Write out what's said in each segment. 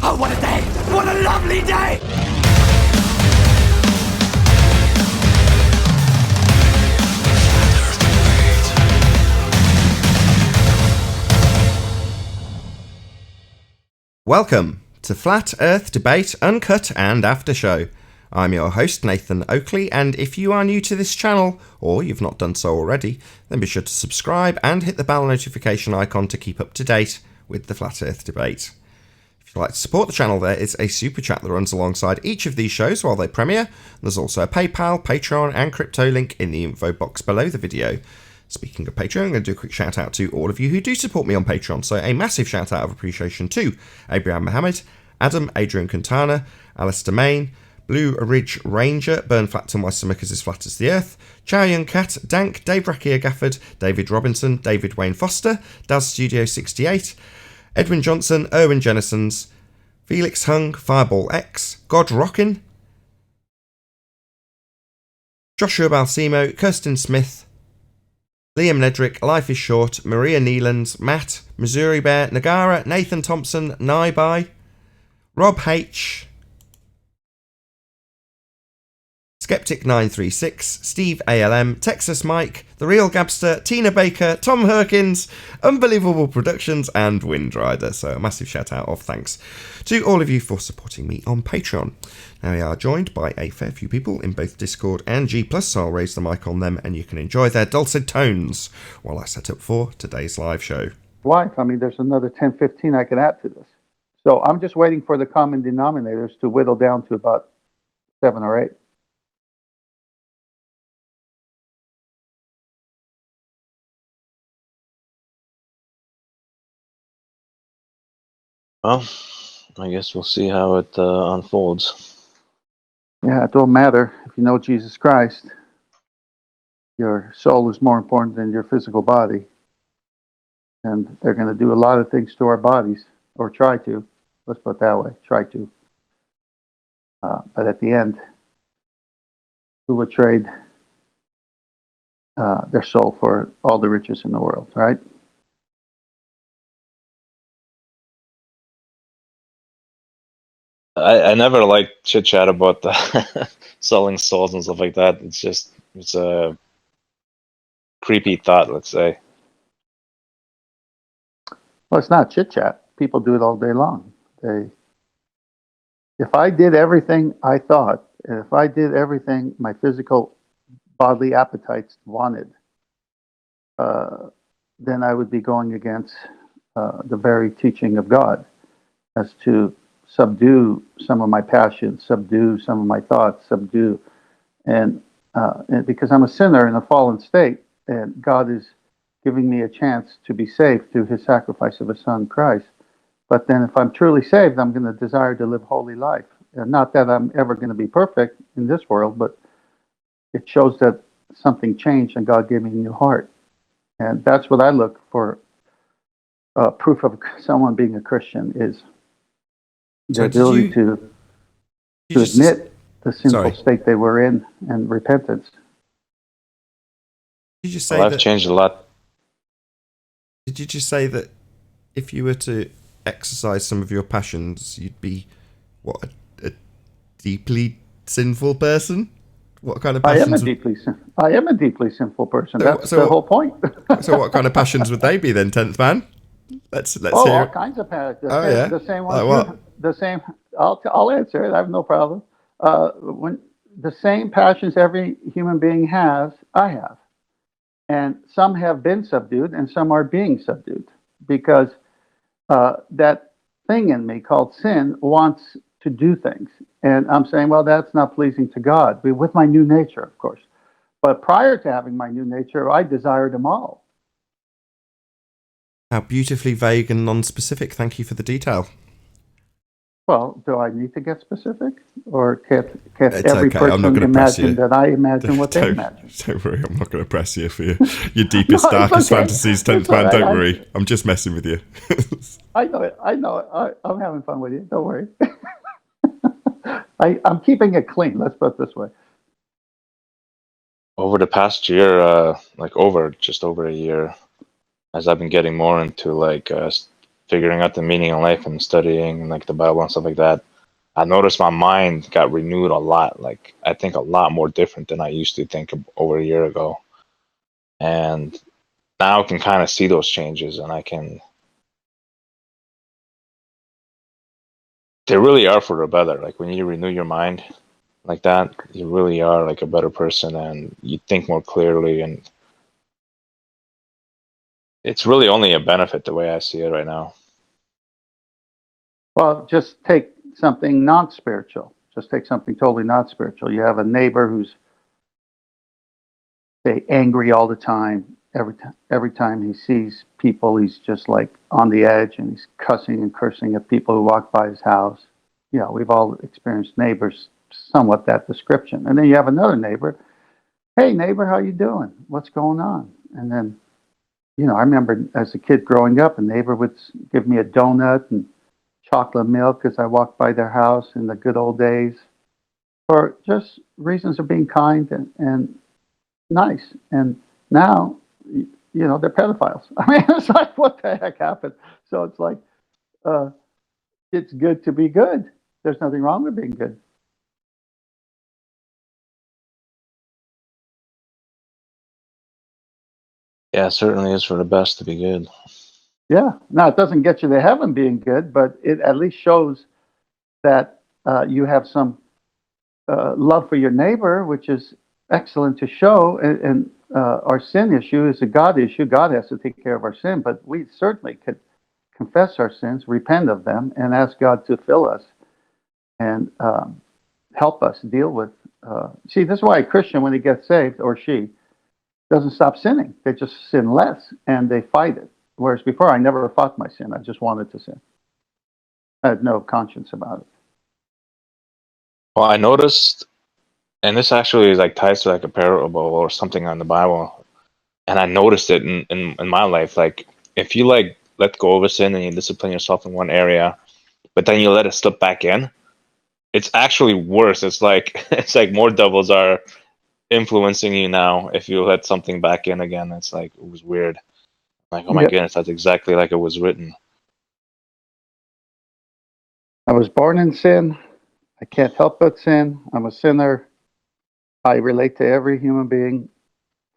Oh, what a day! What a lovely day! Welcome to Flat Earth Debate Uncut and After Show. I'm your host Nathan Oakley, and if you are new to this channel, or you've not done so already, then be sure to subscribe and hit the bell notification icon to keep up to date with the Flat Earth Debate. If you'd like to support the channel, there is a super chat that runs alongside each of these shows while they premiere. There's also a PayPal, Patreon and crypto link in the info box below the video. Speaking of Patreon, I'm going to do a quick shout out to all of you who do support me on Patreon. So a massive shout out of appreciation to Abraham Mohammed, Adam, Adrian Quintana, Alistair Main, Blue Ridge Ranger, Burn Flat Till My Stomach Is As Flat As The Earth, Chow Young Cat, Dank, Dave Rackier Gafford, David Robinson, David Wayne Foster, Daz Studio 68, Edwin Johnson, Erwin Jennisons, Felix Hung, Fireball X, God Rockin, Joshua Balsimo, Kirsten Smith, Liam Nedrick, Life is Short, Maria Neelands, Matt, Missouri Bear, Nagara, Nathan Thompson, Naibai, Rob H, Skeptic936, Steve ALM, Texas Mike, The Real Gabster, Tina Baker, Tom Herkins, Unbelievable Productions, and Windrider. So a massive shout out of thanks to all of you for supporting me on Patreon. Now we are joined by a fair few people in both Discord and G+, so I'll raise the mic on them and you can enjoy their dulcet tones while I set up for today's live show. Life, I mean, there's another 10, 15 I could add to this. So I'm just waiting for the common denominators to whittle down to about 7 or 8. Well, I guess we'll see how it unfolds. Yeah, it don't matter. If you know Jesus Christ, your soul is more important than your physical body. And they're going to do a lot of things to our bodies, or try to. Let's put it that way, try to. But at the end, who would trade their soul for all the riches in the world, right? I never liked chit chat about the selling souls and stuff like that. It's a creepy thought, let's say. Well, it's not chit chat. People do it all day long. If I did everything I thought, and if I did everything my physical bodily appetites wanted, then I would be going against the very teaching of God as to subdue some of my passions, subdue some of my thoughts, and because I'm a sinner in a fallen state, and God is giving me a chance to be saved through his sacrifice of his son Christ. But then if I'm truly saved, I'm going to desire to live holy life. And not that I'm ever going to be perfect in this world, but it shows that something changed and God gave me a new heart. And that's what I look for. Proof of someone being a Christian is the ability to admit the sinful state they were in and repentance. Did you just say I've changed a lot. Did you just say that if you were to exercise some of your passions, you'd be a deeply sinful person? What kind of passions? I am a deeply sinful person. That's the whole point. So what kind of passions would they be then, 10th man? Let's hear. All kinds of passions. The same ones. Like what? The same. I'll answer it. I have no problem. When the same passions every human being has, I have, and some have been subdued, and some are being subdued because that thing in me called sin wants to do things, and I'm saying, well, that's not pleasing to God. With my new nature, of course, but prior to having my new nature, I desired them all. How beautifully vague and non-specific. Thank you for the detail. Well, do I need to get specific, or can't It's every okay. I'm not person gonna press you. imagine that I imagine what they imagine? Don't worry, I'm not going to press you for your deepest, darkest fantasies, 10th man. Don't worry. I'm just messing with you. I know it. I'm having fun with you. Don't worry. I'm keeping it clean. Let's put it this way. Over the past year, just over a year, as I've been getting more into figuring out the meaning of life and studying like the Bible and stuff like that, I noticed my mind got renewed a lot. Like I think a lot more different than I used to think over a year ago. And now I can kind of see those changes, and they really are for the better. Like when you renew your mind like that, you really are like a better person, and you think more clearly, and it's really only a benefit the way I see it right now. Well, just take something not spiritual. Just take something totally not spiritual. You have a neighbor who's, say, angry all the time. Every time he sees people, he's just like on the edge, and he's cussing and cursing at people who walk by his house. You know, we've all experienced neighbors somewhat that description. And then you have another neighbor. Hey, neighbor, how you doing? What's going on? And then, you know, I remember as a kid growing up, a neighbor would give me a donut and chocolate milk as I walked by their house in the good old days, for just reasons of being kind and nice. And now, you know, they're pedophiles. I mean, it's like, what the heck happened? So it's like, it's good to be good. There's nothing wrong with being good. Yeah, it certainly is for the best to be good. Yeah. Now, it doesn't get you to heaven being good, but it at least shows that you have some love for your neighbor, which is excellent to show. And our sin issue is a God issue. God has to take care of our sin, but we certainly could confess our sins, repent of them, and ask God to fill us and help us deal with. See, this is why a Christian, when he gets saved, or she, doesn't stop sinning. They just sin less, and they fight it. Whereas before, I never fought my sin. I just wanted to sin. I had no conscience about it. Well, I noticed, and this actually is like ties to like a parable or something on the Bible, and I noticed it in my life. Like if you like let go of a sin and you discipline yourself in one area, but then you let it slip back in, it's actually worse. It's like it's like more devils are influencing you now if you let something back in again. It's like it was weird. Like, oh my Yep. goodness, that's exactly like it was written. I was born in sin. I can't help but sin. I'm a sinner. I relate to every human being.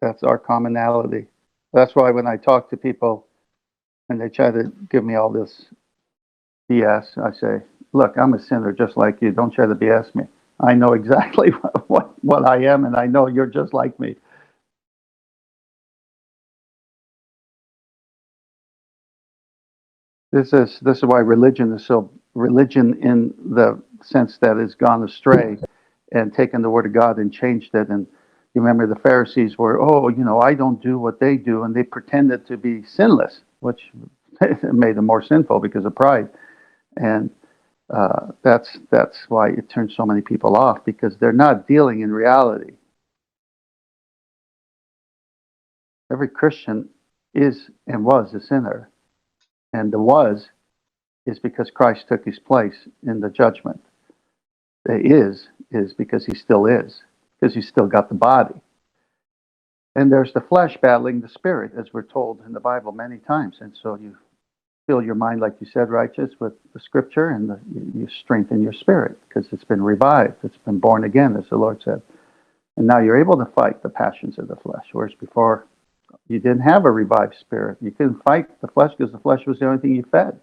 That's our commonality. That's why when I talk to people and they try to give me all this BS, I say, look, I'm a sinner just like you. Don't try to BS me. I know exactly what I am, and I know you're just like me. This is why religion is so religion in the sense that it's gone astray and taken the word of God and changed it. And you remember the Pharisees were, oh, you know, I don't do what they do, and they pretended to be sinless, which made them more sinful because of pride. And that's why it turns so many people off, because they're not dealing in reality. Every Christian is and was a sinner, and the was is because Christ took his place in the judgment. The is because he still is, because he's still got the body. And there's the flesh battling the spirit, as we're told in the Bible many times. And so you fill your mind, like you said, righteous with the scripture, and you strengthen your spirit because it's been revived. It's been born again, as the Lord said. And now you're able to fight the passions of the flesh, whereas before you didn't have a revived spirit. You couldn't fight the flesh because the flesh was the only thing you fed.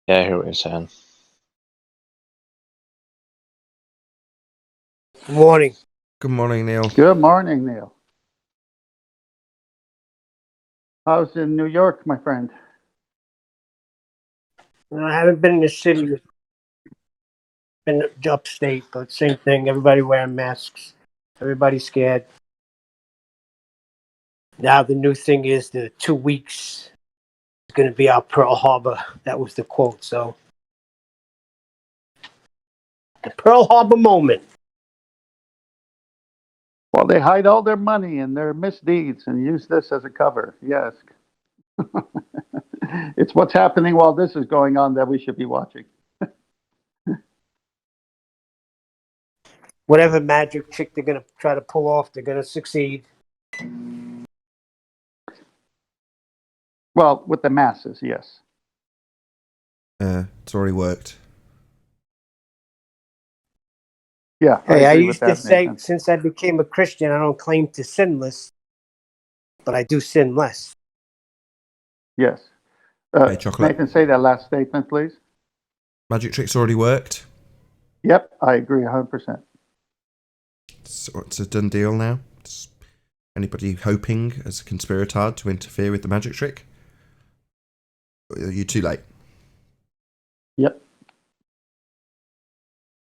Yeah, I hear what you're saying. Good morning. Good morning, Neil. Good morning, Neil. How's in New York, my friend? I haven't been in the city, been upstate, but same thing. Everybody wearing masks. Everybody's scared. Now the new thing is the 2 weeks is going to be our Pearl Harbor. That was the quote. So the Pearl Harbor moment. Well, they hide all their money and their misdeeds and use this as a cover. Yes. It's what's happening while this is going on that we should be watching. Whatever magic trick they're going to try to pull off, they're going to succeed. Well, with the masses, yes. It's already worked. Yeah, Hey, I agree with used to that, say, Nathan. since I became a Christian, I don't claim to sin less, but I do sin less. Yes. Hey, Chocolate. Nathan, say that last statement, please. Magic trick's already worked. Yep, I agree 100%. So it's a done deal now. It's anybody hoping as a conspirator to interfere with the magic trick? You're too late. Yep.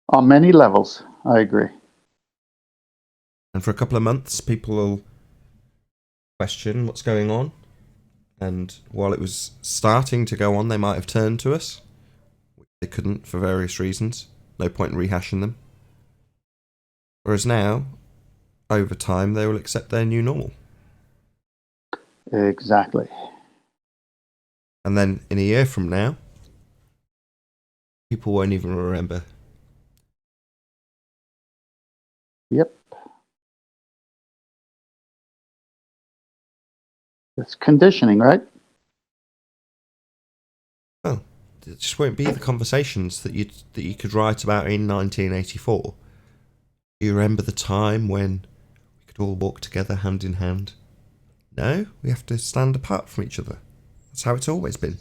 On many levels, I agree. And for a couple of months, people will question what's going on. And while it was starting to go on, they might have turned to us. They couldn't for various reasons. No point in rehashing them. Whereas now, over time, they will accept their new normal. Exactly. And then in a year from now, people won't even remember. Yep. It's conditioning, right? Well, it just won't be the conversations that you could write about in 1984. You remember the time when we could all walk together hand in hand? No, we have to stand apart from each other. That's how it's always been.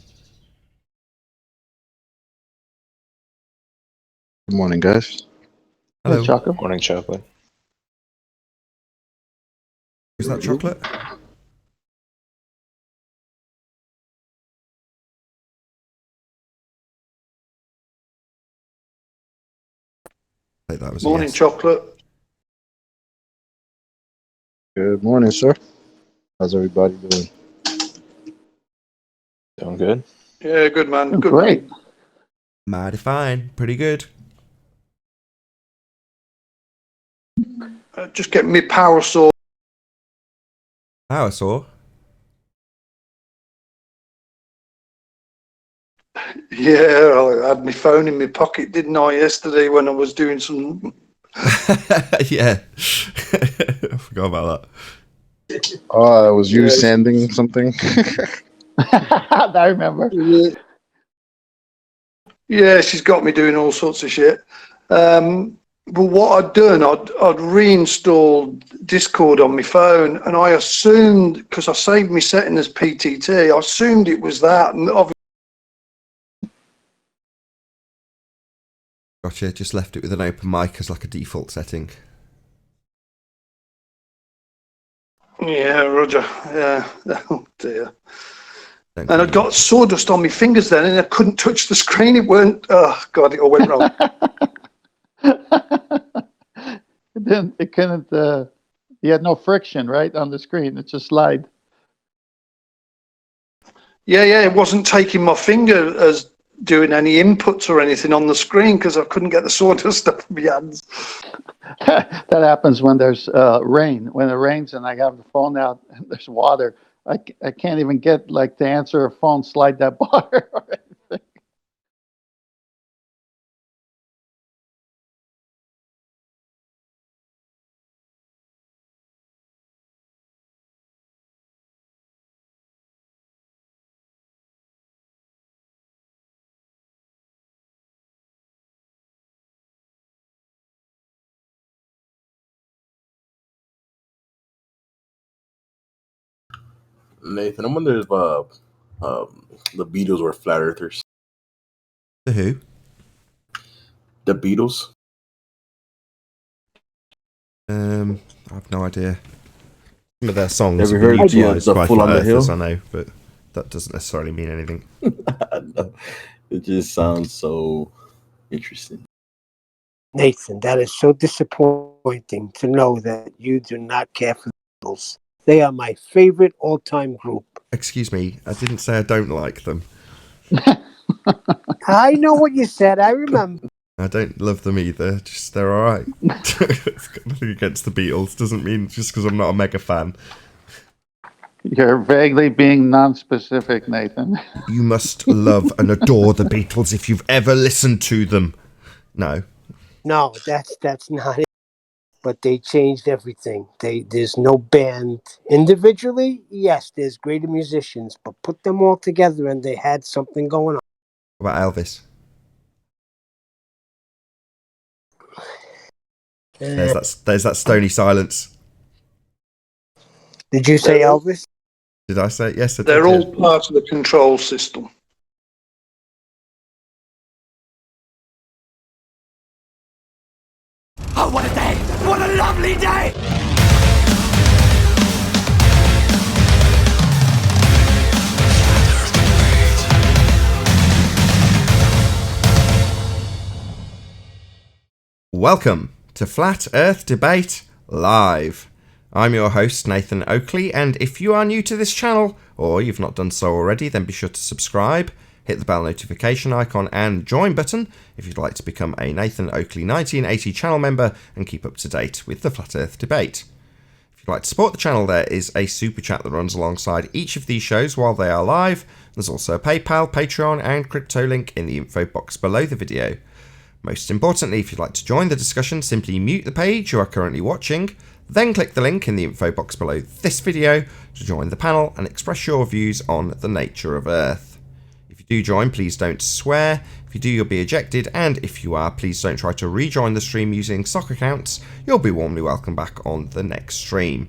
Good morning, guys. Hello, Hey, Choco. Morning, chocolate. is that Chocolate? I think that was a Morning, yes. chocolate. Good morning, sir. How's everybody doing? Doing good. Yeah, good man. Oh, Good great. man. Mighty fine, pretty good. Just getting me power saw. Power saw. Yeah, I had my phone in my pocket, didn't I, yesterday when I was doing some. Yeah, I forgot about that. Oh, it was you Yes. sanding something? I remember. Yeah, she's got me doing all sorts of shit. But what I'd done, I'd reinstalled Discord on my phone, and I assumed, because I saved my setting as PTT, I assumed it was that. And obviously, Gotcha, just left it with an open mic as like a default setting. yeah, Roger. Yeah. Oh dear. Don't And I'd got sawdust on my fingers then, and I couldn't touch the screen. It weren't. Oh God, it all went wrong. It couldn't, you had no friction, right, on the screen. It just slide. Yeah, it wasn't taking my finger as doing any inputs or anything on the screen because I couldn't get the sawdust off my hands. That happens when there's rain. When it rains and I have the phone out and there's water, I can't even get like to answer a phone, slide that bar. Or anything. Nathan, I wonder if the Beatles were flat earthers. The who? The Beatles? I have no idea. Some of their songs Have you have been heard the utilised by Fool flat on the earthers, Hill? I know, but that doesn't necessarily mean anything. It just sounds so interesting. Nathan, that is so disappointing to know that you do not care for the Beatles. They are my favorite all-time group. Excuse me, I didn't say I don't like them. I know what you said. I remember. I don't love them either, just they're alright. It's got nothing against the Beatles, doesn't mean just because I'm not a mega fan. You're vaguely being non-specific, Nathan. You must love and adore the Beatles if you've ever listened to them. No. No, that's not it. but they changed everything. There's no band individually. Yes, there's greater musicians, but put them all together and they had something going on. What about Elvis? There's that stony silence. Did you say Elvis? Did I say it? Yes, I did. They're all Yeah. part of the control system. Oh, what a day! What a lovely day! Welcome to Flat Earth Debate Live. I'm your host, Nathan Oakley, and if you are new to this channel, or you've not done so already, then be sure to subscribe, hit the bell notification icon and join button if you'd like to become a Nathan Oakley 1980 channel member and keep up to date with the Flat Earth Debate. If you'd like to support the channel, there is a super chat that runs alongside each of these shows while they are live. There's also a PayPal, Patreon and crypto link in the info box below the video. Most importantly, if you'd like to join the discussion, simply mute the page you are currently watching, then click the link in the info box below this video to join the panel and express your views on the nature of Earth. If you do join, please don't swear. If you do, you'll be ejected, and if you are, please don't try to rejoin the stream using sock accounts. You'll be warmly welcome back on the next stream.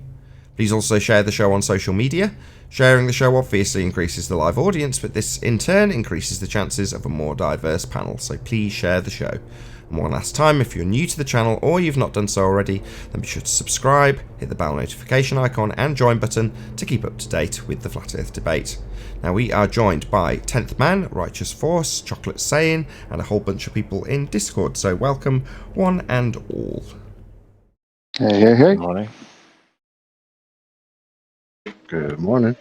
Please also share the show on social media. Sharing the show obviously increases the live audience, but this in turn increases the chances of a more diverse panel, so please share the show. And one last time, if you're new to the channel or you've not done so already, then be sure to subscribe, hit the bell notification icon and join button to keep up to date with the Flat Earth Debate. Now we are joined by 10th Man, Righteous Force, Chocolate Saiyan, and a whole bunch of people in Discord, so welcome one and all. Hey, hey, hey. Good morning. Good morning.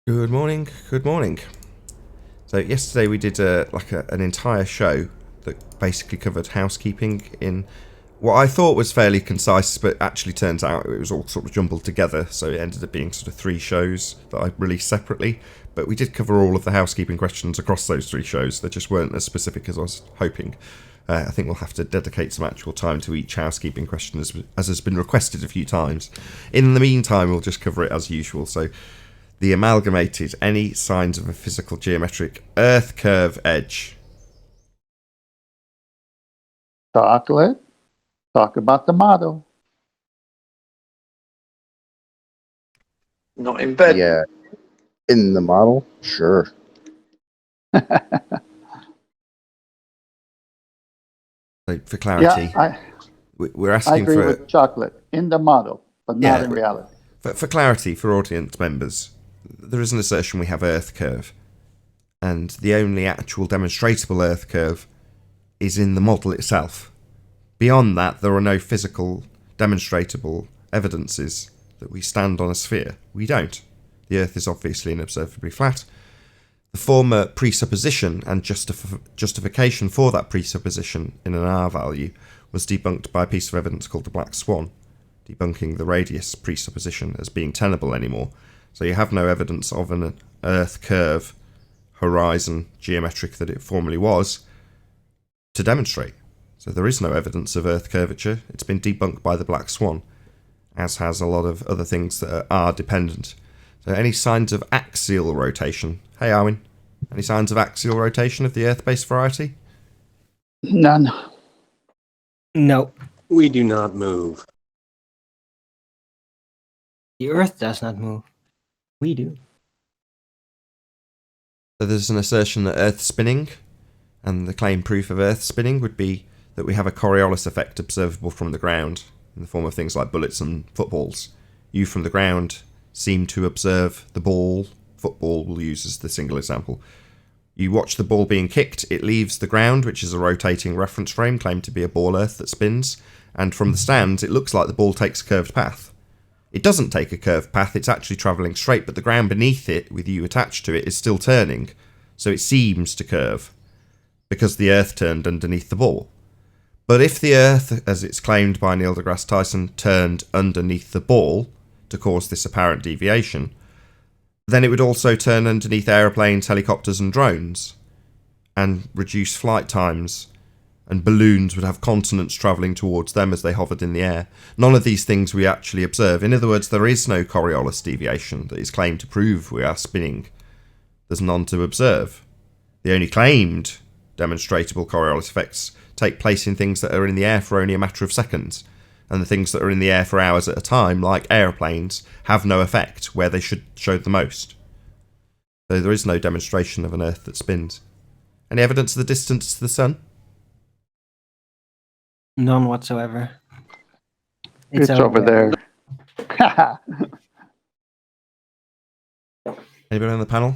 Good morning, good morning. So yesterday we did an entire show that basically covered housekeeping in what I thought was fairly concise, but actually turns out it was all sort of jumbled together, so it ended up being sort of 3 shows that I released separately. But we did cover all of the housekeeping questions across those 3 shows. They just weren't as specific as I was hoping. I think we'll have to dedicate some actual time to each housekeeping question as has been requested a few times. In the meantime, we'll just cover it as usual. So, the amalgamated, any signs of a physical geometric Earth curve edge? Chocolate. Talk about the model. Not in bed. Yeah. In the model? Sure. So for clarity, Yeah, we're I asking agree for with chocolate. In the model, but not Yeah. in reality. For clarity for audience members. There is an assertion we have Earth curve, and the only actual demonstrable Earth curve is in the model itself. Beyond that, there are no physical demonstrable evidences that we stand on a sphere. We don't. The Earth is obviously unobservably flat. The former presupposition and justification for that presupposition in an R value was debunked by a piece of evidence called the Black Swan, debunking the radius presupposition as being tenable anymore. So you have no evidence of an Earth curve horizon geometric that it formerly was to demonstrate. So there is no evidence of Earth curvature. It's been debunked by the Black Swan, as has a lot of other things that are dependent. So any signs of axial rotation? Hey, Arwin. Any signs of axial rotation of the Earth-based variety? None. No, We do not move. the Earth does not move. We do. So there's an assertion that Earth spinning, and the claim proof of Earth spinning would be that we have a Coriolis effect observable from the ground, in the form of things like bullets and footballs. You from the ground seem to observe the ball. Football we'll use as the single example. You watch the ball being kicked, it leaves the ground, which is a rotating reference frame claimed to be a ball Earth that spins, and from the stands it looks like the ball takes a curved path. It doesn't take a curved path, it's actually travelling straight, but the ground beneath it, with you attached to it, is still turning, so it seems to curve, because the Earth turned underneath the ball. But if the Earth, as it's claimed by Neil deGrasse Tyson, turned underneath the ball to cause this apparent deviation, then it would also turn underneath aeroplanes, helicopters and drones, and reduce flight times and balloons would have continents travelling towards them as they hovered in the air. None of these things we actually observe. In other words, there is no Coriolis deviation that is claimed to prove we are spinning. There's none to observe. The only claimed demonstrable Coriolis effects take place in things that are in the air for only a matter of seconds, and the things that are in the air for hours at a time, like aeroplanes, have no effect where they should show the most. So there is no demonstration of an Earth that spins. Any evidence of the distance to the Sun? None whatsoever. It's over there. Anybody on the panel?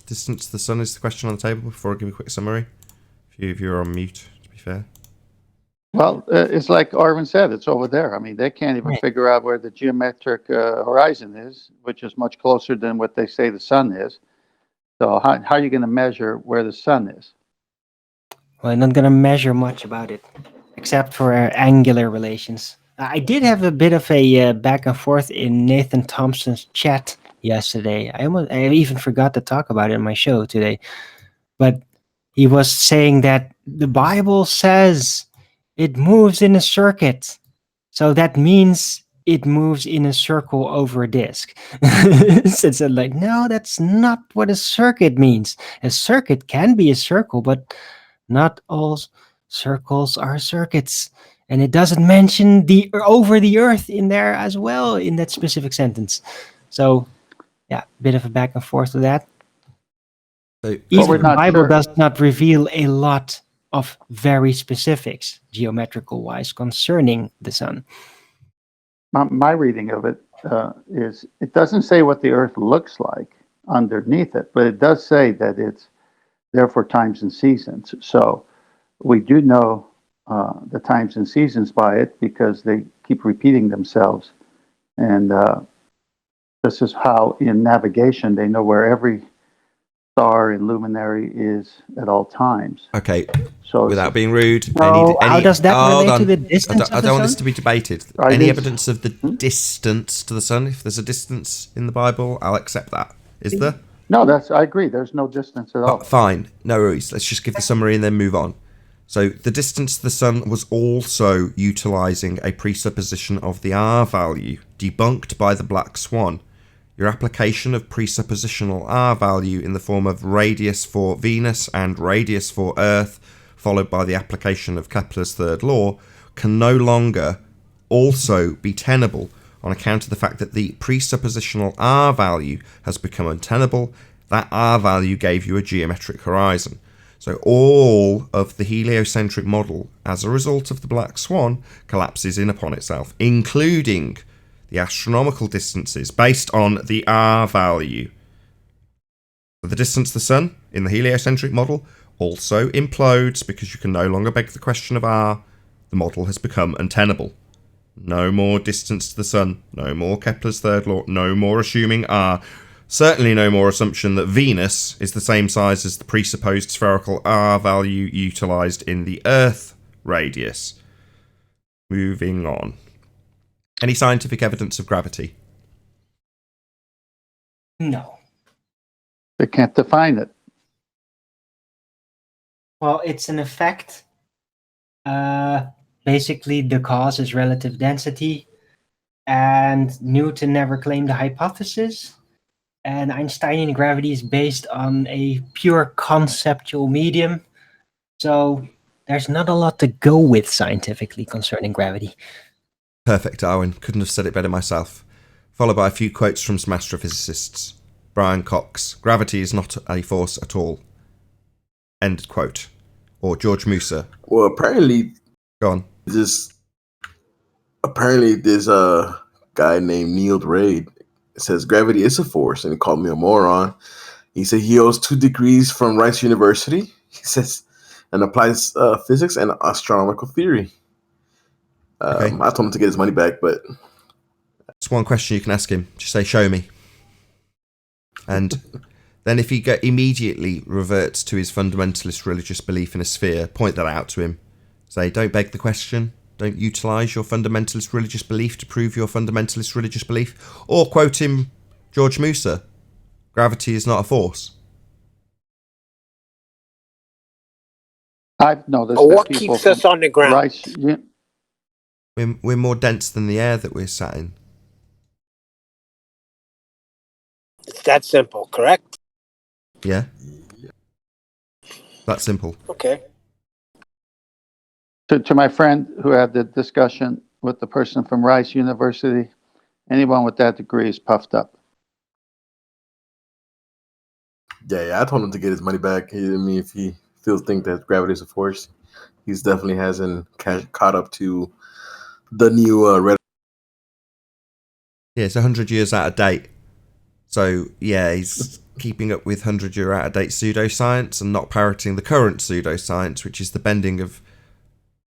Distance to the Sun is the question on the table before I give a quick summary. A few of you are on mute, to be fair. Well, it's like Arvin said, it's over there. I mean, they can't even figure out where the geometric horizon is, which is much closer than what they say the sun is. So how are you going to measure where the sun is? Well, I'm not going to measure much about it, except for angular relations. I did have a bit of a back and forth in Nathan Thompson's chat yesterday. I even forgot to talk about it in my show today. But he was saying that the Bible says it moves in a circuit. So that means it moves in a circle over a disk. So it's like, no, that's not what a circuit means. A circuit can be a circle, but not all circles are circuits. And it doesn't mention the over the earth in there as well in that specific sentence. So, yeah, bit of a back and forth with that. So, even the Bible does not reveal a lot of very specifics, geometrical wise, concerning the sun. My reading of it is it doesn't say what the earth looks like underneath it, but it does say that it's there for times and seasons. So we do know the times and seasons by it because they keep repeating themselves. And this is how in navigation they know where every star and luminary is at all times. Okay, so without being rude, how does that relate to the distance of the I don't want sun? this to be debated. Any evidence of the distance to the sun? If there's a distance in the Bible, I'll accept that. Is there? No, I agree. There's no distance at all. Fine, no worries. Let's just give the summary and then move on. So the distance to the sun was also utilising a presupposition of the R value, debunked by the Black Swan. Your application of presuppositional R value in the form of radius for Venus and radius for Earth, followed by the application of Kepler's third law, can no longer also be tenable on account of the fact that the presuppositional R value has become untenable. That R value gave you a geometric horizon. So all of the heliocentric model, as a result of the Black Swan, collapses in upon itself, including the astronomical distances based on the R value. The distance to the sun in the heliocentric model also implodes because you can no longer beg the question of R. The model has become untenable. No more distance to the sun, no more Kepler's third law, no more assuming R. Certainly no more assumption that Venus is the same size as the presupposed spherical R value utilised in the Earth radius. Moving on. Any scientific evidence of gravity? No. They can't define it. Well, it's an effect. Basically, the cause is relative density, and Newton never claimed the hypothesis. And Einsteinian gravity is based on a pure conceptual medium. So there's not a lot to go with scientifically concerning gravity. Perfect, Darwin. Couldn't have said it better myself. Followed by a few quotes from some astrophysicists. Brian Cox, gravity is not a force at all. End quote. Or George Musa. Well, apparently... Go on. Apparently there's a guy named Neil Raid says gravity is a force, and he called me a moron. He said he owes 2 degrees from Rice University. He says, and applies physics and astronomical theory. Okay. I told him to get his money back, but... It's one question you can ask him. Just say, show me. And then if he immediately reverts to his fundamentalist religious belief in a sphere, point that out to him. Say, don't beg the question. Don't utilise your fundamentalist religious belief to prove your fundamentalist religious belief. Or quote him, George Musa. Gravity is not a force. I've noticed Or that what people keeps us from on the ground? Rice, We're more dense than the air that we're sat in. It's that simple, correct? Yeah, that's simple. Okay. to my friend who had the discussion with the person from Rice University, anyone with that degree is puffed up. Yeah, I told him to get his money back. I mean, if he still think that gravity is a force, he's definitely hasn't caught up to the new red. Yeah, it's 100 years out of date. So, yeah, he's keeping up with 100-year out-of-date pseudoscience and not parroting the current pseudoscience, which is the bending of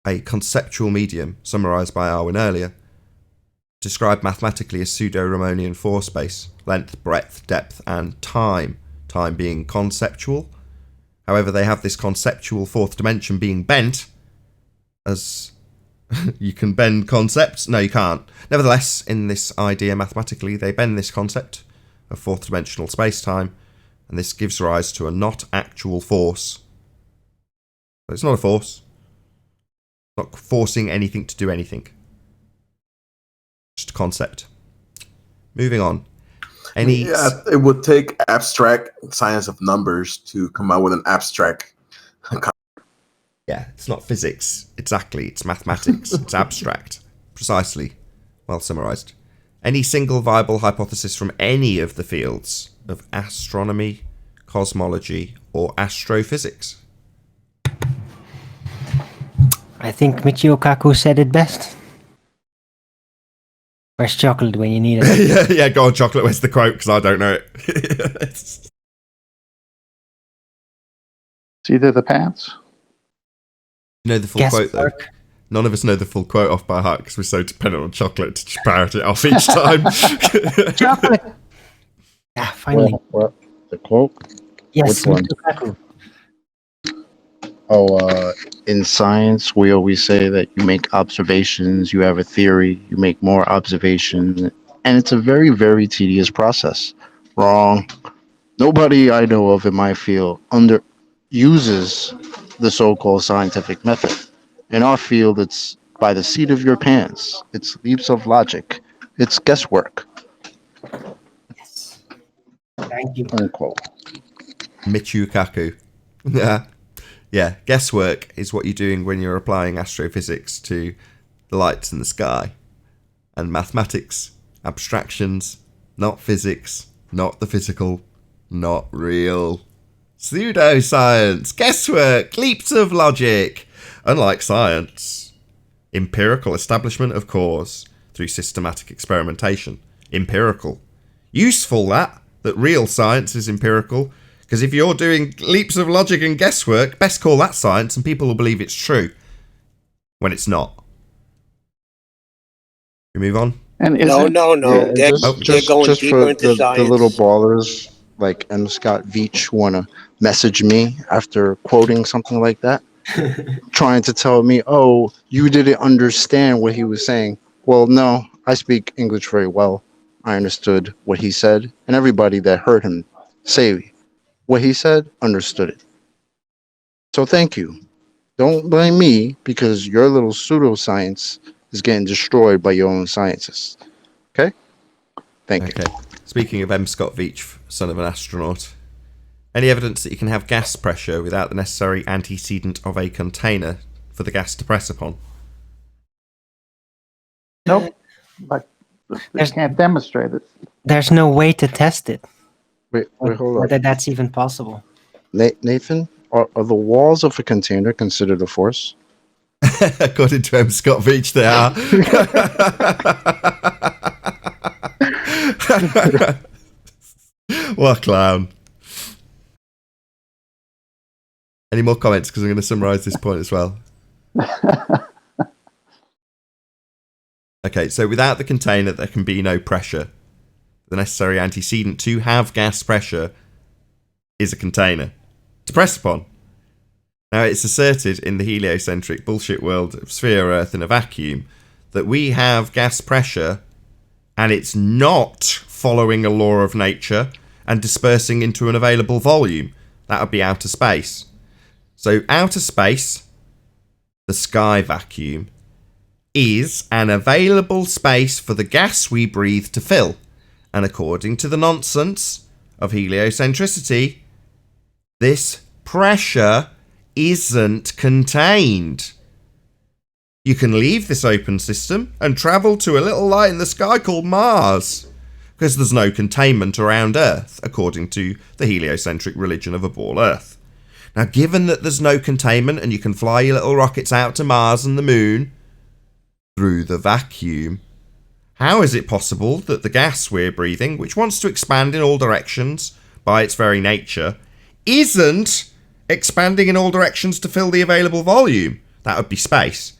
a conceptual medium, summarised by Arwin earlier, described mathematically as pseudo-Riemannian force space, length, breadth, depth, and time, time being conceptual. However, they have this conceptual fourth dimension being bent as... you can bend concepts? No, you can't. Nevertheless, in this idea mathematically, they bend this concept of fourth dimensional space-time, and this gives rise to a not actual force. But it's not a force. It's not forcing anything to do anything. Just a concept. Moving on. It would take abstract science of numbers to come out with an abstract. Yeah, it's not physics. Exactly, it's mathematics. It's abstract. Precisely. Well summarised. Any single viable hypothesis from any of the fields of astronomy, cosmology, or astrophysics? I think Michio Kaku said it best. Where's chocolate when you need it? yeah, go on, chocolate. Where's the quote? Because I don't know it. See the pants? You know the full quote, though? None of us know the full quote off by heart because we're so dependent on chocolate to just parrot it off each time. Chocolate! Ah, finally. What? The quote? Yes, Which one? Michio Kaku. Oh, in science, we always say that you make observations, you have a theory, you make more observations, and it's a very, very tedious process. Wrong. Nobody I know of in my field uses the so-called scientific method. In our field, it's by the seat of your pants. It's leaps of logic. It's guesswork. Yes. Thank you. Unquote. Michio Kaku. Yeah. Yeah, guesswork is what you're doing when you're applying astrophysics to the lights in the sky. And mathematics, abstractions, not physics, not the physical, not real. Pseudoscience, guesswork, leaps of logic. Unlike science, empirical establishment of cause through systematic experimentation. Empirical. Useful that real science is empirical. Because if you're doing leaps of logic and guesswork, best call that science and people will believe it's true. When it's not. We move on? And No. Yeah, They're going just deeper for into the science. little ballers like M. Scott Veach want to message me after quoting something like that, trying to tell me, oh, you didn't understand what he was saying. Well, no, I speak English very well. I understood what he said, and everybody that heard him say what he said understood it. So thank you. Don't blame me because your little pseudoscience is getting destroyed by your own scientists. Okay? Thank you. Okay. Speaking of M. Scott Veach, son of an astronaut, any evidence that you can have gas pressure without the necessary antecedent of a container for the gas to press upon? Nope. But they can't demonstrate it. There's no way to test it. Wait, hold on. Whether that's even possible. Nathan, are the walls of a container considered a force? According to M. Scott Veach, they are. What a clown. Any more comments? Because I'm going to summarise this point as well. Okay, so without the container, there can be no pressure. The necessary antecedent to have gas pressure is a container to press upon. Now, it's asserted in the heliocentric bullshit world of sphere Earth in a vacuum that we have gas pressure and it's not following a law of nature and dispersing into an available volume. That would be outer space. So outer space, the sky vacuum, is an available space for the gas we breathe to fill. And according to the nonsense of heliocentricity, this pressure isn't contained. You can leave this open system and travel to a little light in the sky called Mars, because there's no containment around Earth, according to the heliocentric religion of a ball Earth. Now, given that there's no containment and you can fly your little rockets out to Mars and the Moon through the vacuum, how is it possible that the gas we're breathing, which wants to expand in all directions by its very nature, isn't expanding in all directions to fill the available volume? That would be space.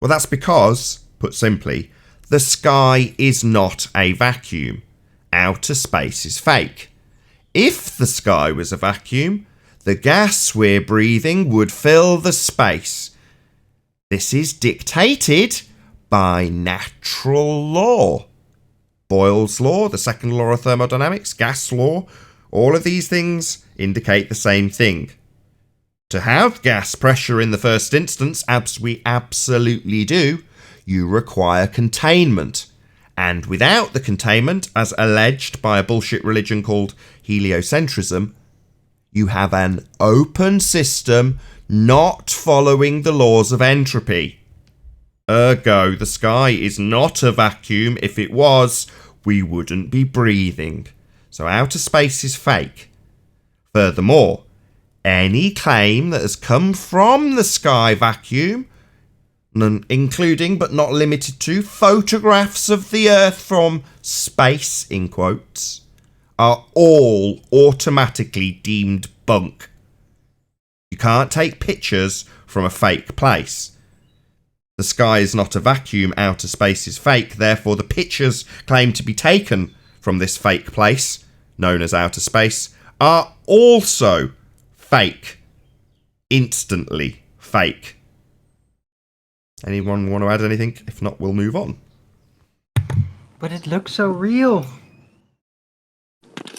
Well, that's because, put simply, the sky is not a vacuum. Outer space is fake. If the sky was a vacuum, the gas we're breathing would fill the space. This is dictated by natural law. Boyle's law, the second law of thermodynamics, gas law, all of these things indicate the same thing. To have gas pressure in the first instance, as we absolutely do, you require containment. And without the containment, as alleged by a bullshit religion called heliocentrism, you have an open system not following the laws of entropy. Ergo, the sky is not a vacuum. If it was, we wouldn't be breathing. So outer space is fake. Furthermore, any claim that has come from the sky vacuum, including but not limited to photographs of the Earth from space, in quotes, are all automatically deemed bunk. You can't take pictures from a fake place. The sky is not a vacuum, outer space is fake, therefore the pictures claimed to be taken from this fake place, known as outer space, are also fake. Instantly fake. Anyone want to add anything? If not, we'll move on. But it looks so real.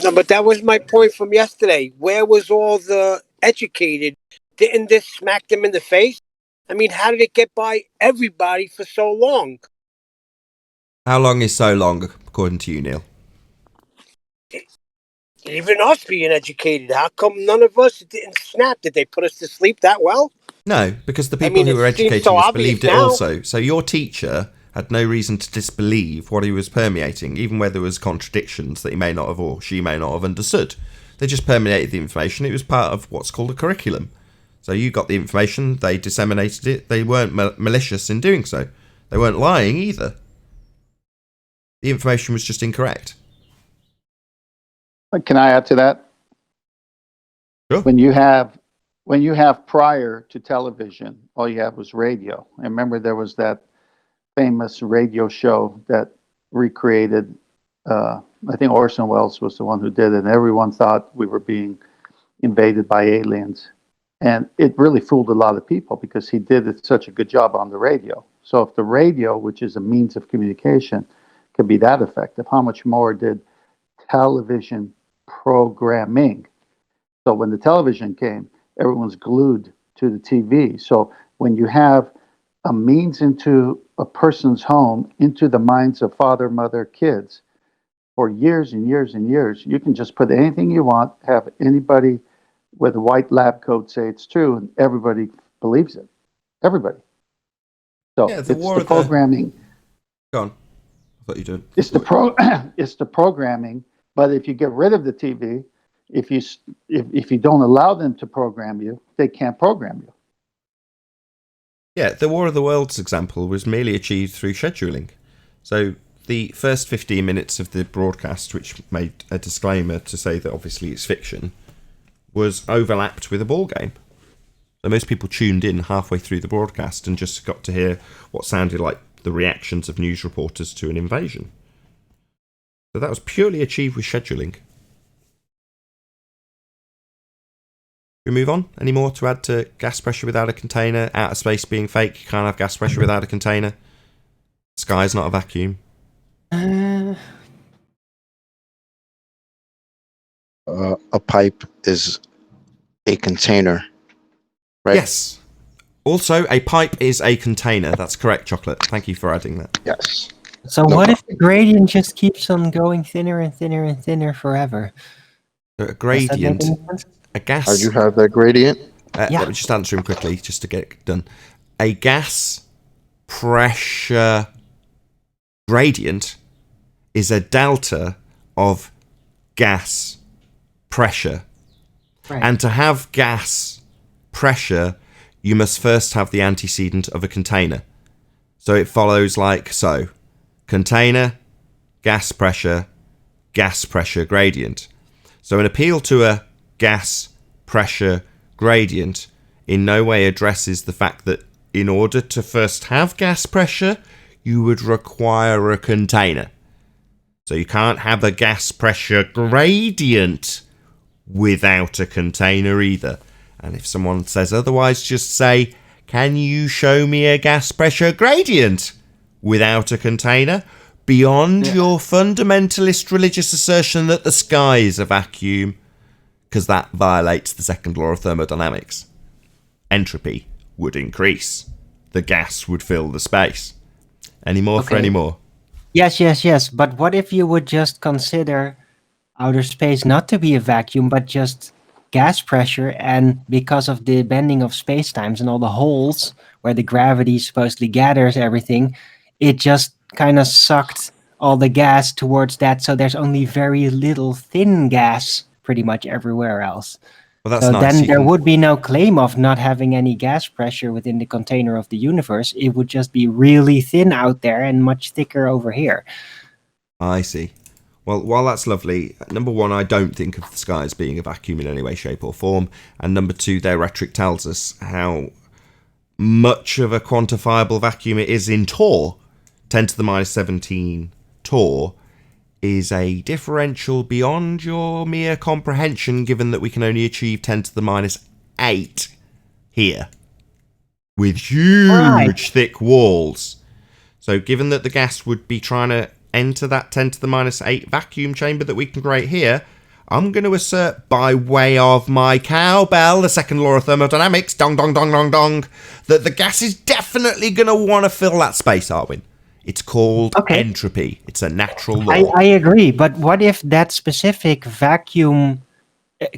No, but that was my point from yesterday. Where was all the educated? Didn't this smack them in the face? I mean, how did it get by everybody for so long? How long is so long, according to you, Neil? Even us being educated, how come none of us didn't snap? Did they put us to sleep that well? No, because the people who were educating so us believed it now. also. So your teacher had no reason to disbelieve what he was permeating, even where there was contradictions that he may not have or she may not have understood. They just permeated the information. It was part of what's called a curriculum. So you got the information, they disseminated it. They weren't malicious in doing so. They weren't lying either. The information was just incorrect. Can I add to that? Sure. When you have prior to television, all you have was radio. I remember there was that famous radio show that recreated, I think Orson Welles was the one who did it, and everyone thought we were being invaded by aliens. And it really fooled a lot of people because he did such a good job on the radio. So if the radio, which is a means of communication, could be that effective, how much more did television programming? So when the television came, everyone's glued to the TV. So when you have a means into a person's home, into the minds of father, mother, kids, for years and years and years, you can just put anything you want, have anybody with a white lab coat say it's true, and everybody believes it. Everybody. So Yeah, it's the war of programming. Go on. I thought you did. It's the programming. But if you get rid of the TV, if you don't allow them to program you, they can't program you. Yeah, the War of the Worlds example was merely achieved through scheduling. So the first 15 minutes of the broadcast, which made a disclaimer to say that obviously it's fiction, was overlapped with a ball game. So most people tuned in halfway through the broadcast and just got to hear what sounded like the reactions of news reporters to an invasion. So that was purely achieved with scheduling. We move on. Any more to add to gas pressure without a container? Outer space being fake. You can't have gas pressure without a container. Sky's not a vacuum. A pipe is a container right? Yes. Also, a pipe is a container. That's correct, Chocolate. Thank you for adding that. Yes. So No what if problem. the gradient just keeps on going thinner and thinner and thinner forever? A Does that make gradient, any sense? a How gas. do you have that gradient? Yeah. Let me just answer him quickly, just to get it done. A gas pressure gradient is a delta of gas pressure. Right. And to have gas pressure, you must first have the antecedent of a container. So it follows like so. Container, gas pressure gradient. So an appeal to a gas pressure gradient in no way addresses the fact that in order to first have gas pressure, you would require a container. So you can't have a gas pressure gradient without a container either. And if someone says otherwise, just say, can you show me a gas pressure gradient without a container? Beyond your fundamentalist religious assertion that the sky is a vacuum, because that violates the second law of thermodynamics. Entropy would increase. The gas would fill the space. Any more for Okay. any more? Yes. But what if you would just consider outer space not to be a vacuum, but just gas pressure, and because of the bending of space-times and all the holes where the gravity supposedly gathers everything, it just kind of sucked all the gas towards that, so there's only very little thin gas pretty much everywhere else. Well, that's So nice. then You there can- would be no claim of not having any gas pressure within the container of the universe. It would just be really thin out there and much thicker over here. I see. Well, while that's lovely, number one, I don't think of the sky as being a vacuum in any way, shape, or form. And number two, their rhetoric tells us how much of a quantifiable vacuum it is in Tor. 10 to the minus 17 Tor is a differential beyond your mere comprehension, given that we can only achieve 10 to the minus 8 here, with huge thick walls. So given that the gas would be trying to enter that 10 to the minus 8 vacuum chamber that we can create here, I'm going to assert by way of my cowbell, the second law of thermodynamics, dong dong dong dong dong, that the gas is definitely going to want to fill that space, Arwin. It's called entropy. It's a natural law. I agree, but what if that specific vacuum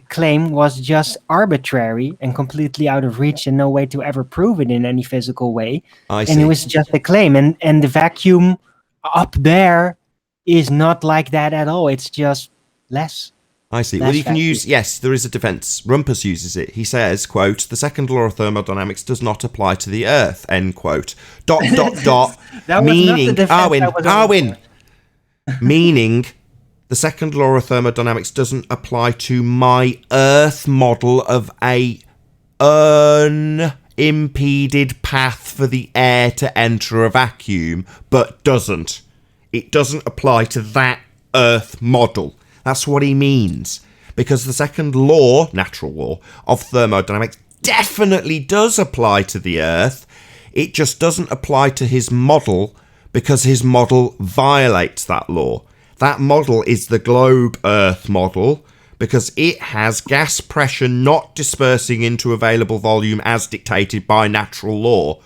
claim was just arbitrary and completely out of reach and no way to ever prove it in any physical way? I And it see. was just a claim, and the vacuum up there is not like that at all. It's just less. I see. Less Well, you can vacuum. use, yes, there is a defense. Rumpus uses it. He says, quote, the second law of thermodynamics does not apply to the Earth, end quote. Dot, dot, dot. That was not the meaning, defense I was Arwin, meaning the second law of thermodynamics doesn't apply to my Earth model of a unimpeded path for the air to enter a vacuum, but doesn't. It doesn't apply to that Earth model. That's what he means. Because the second law, natural law, of thermodynamics definitely does apply to the Earth. It just doesn't apply to his model because his model violates that law. That model is the globe Earth model because it has gas pressure not dispersing into available volume as dictated by natural law.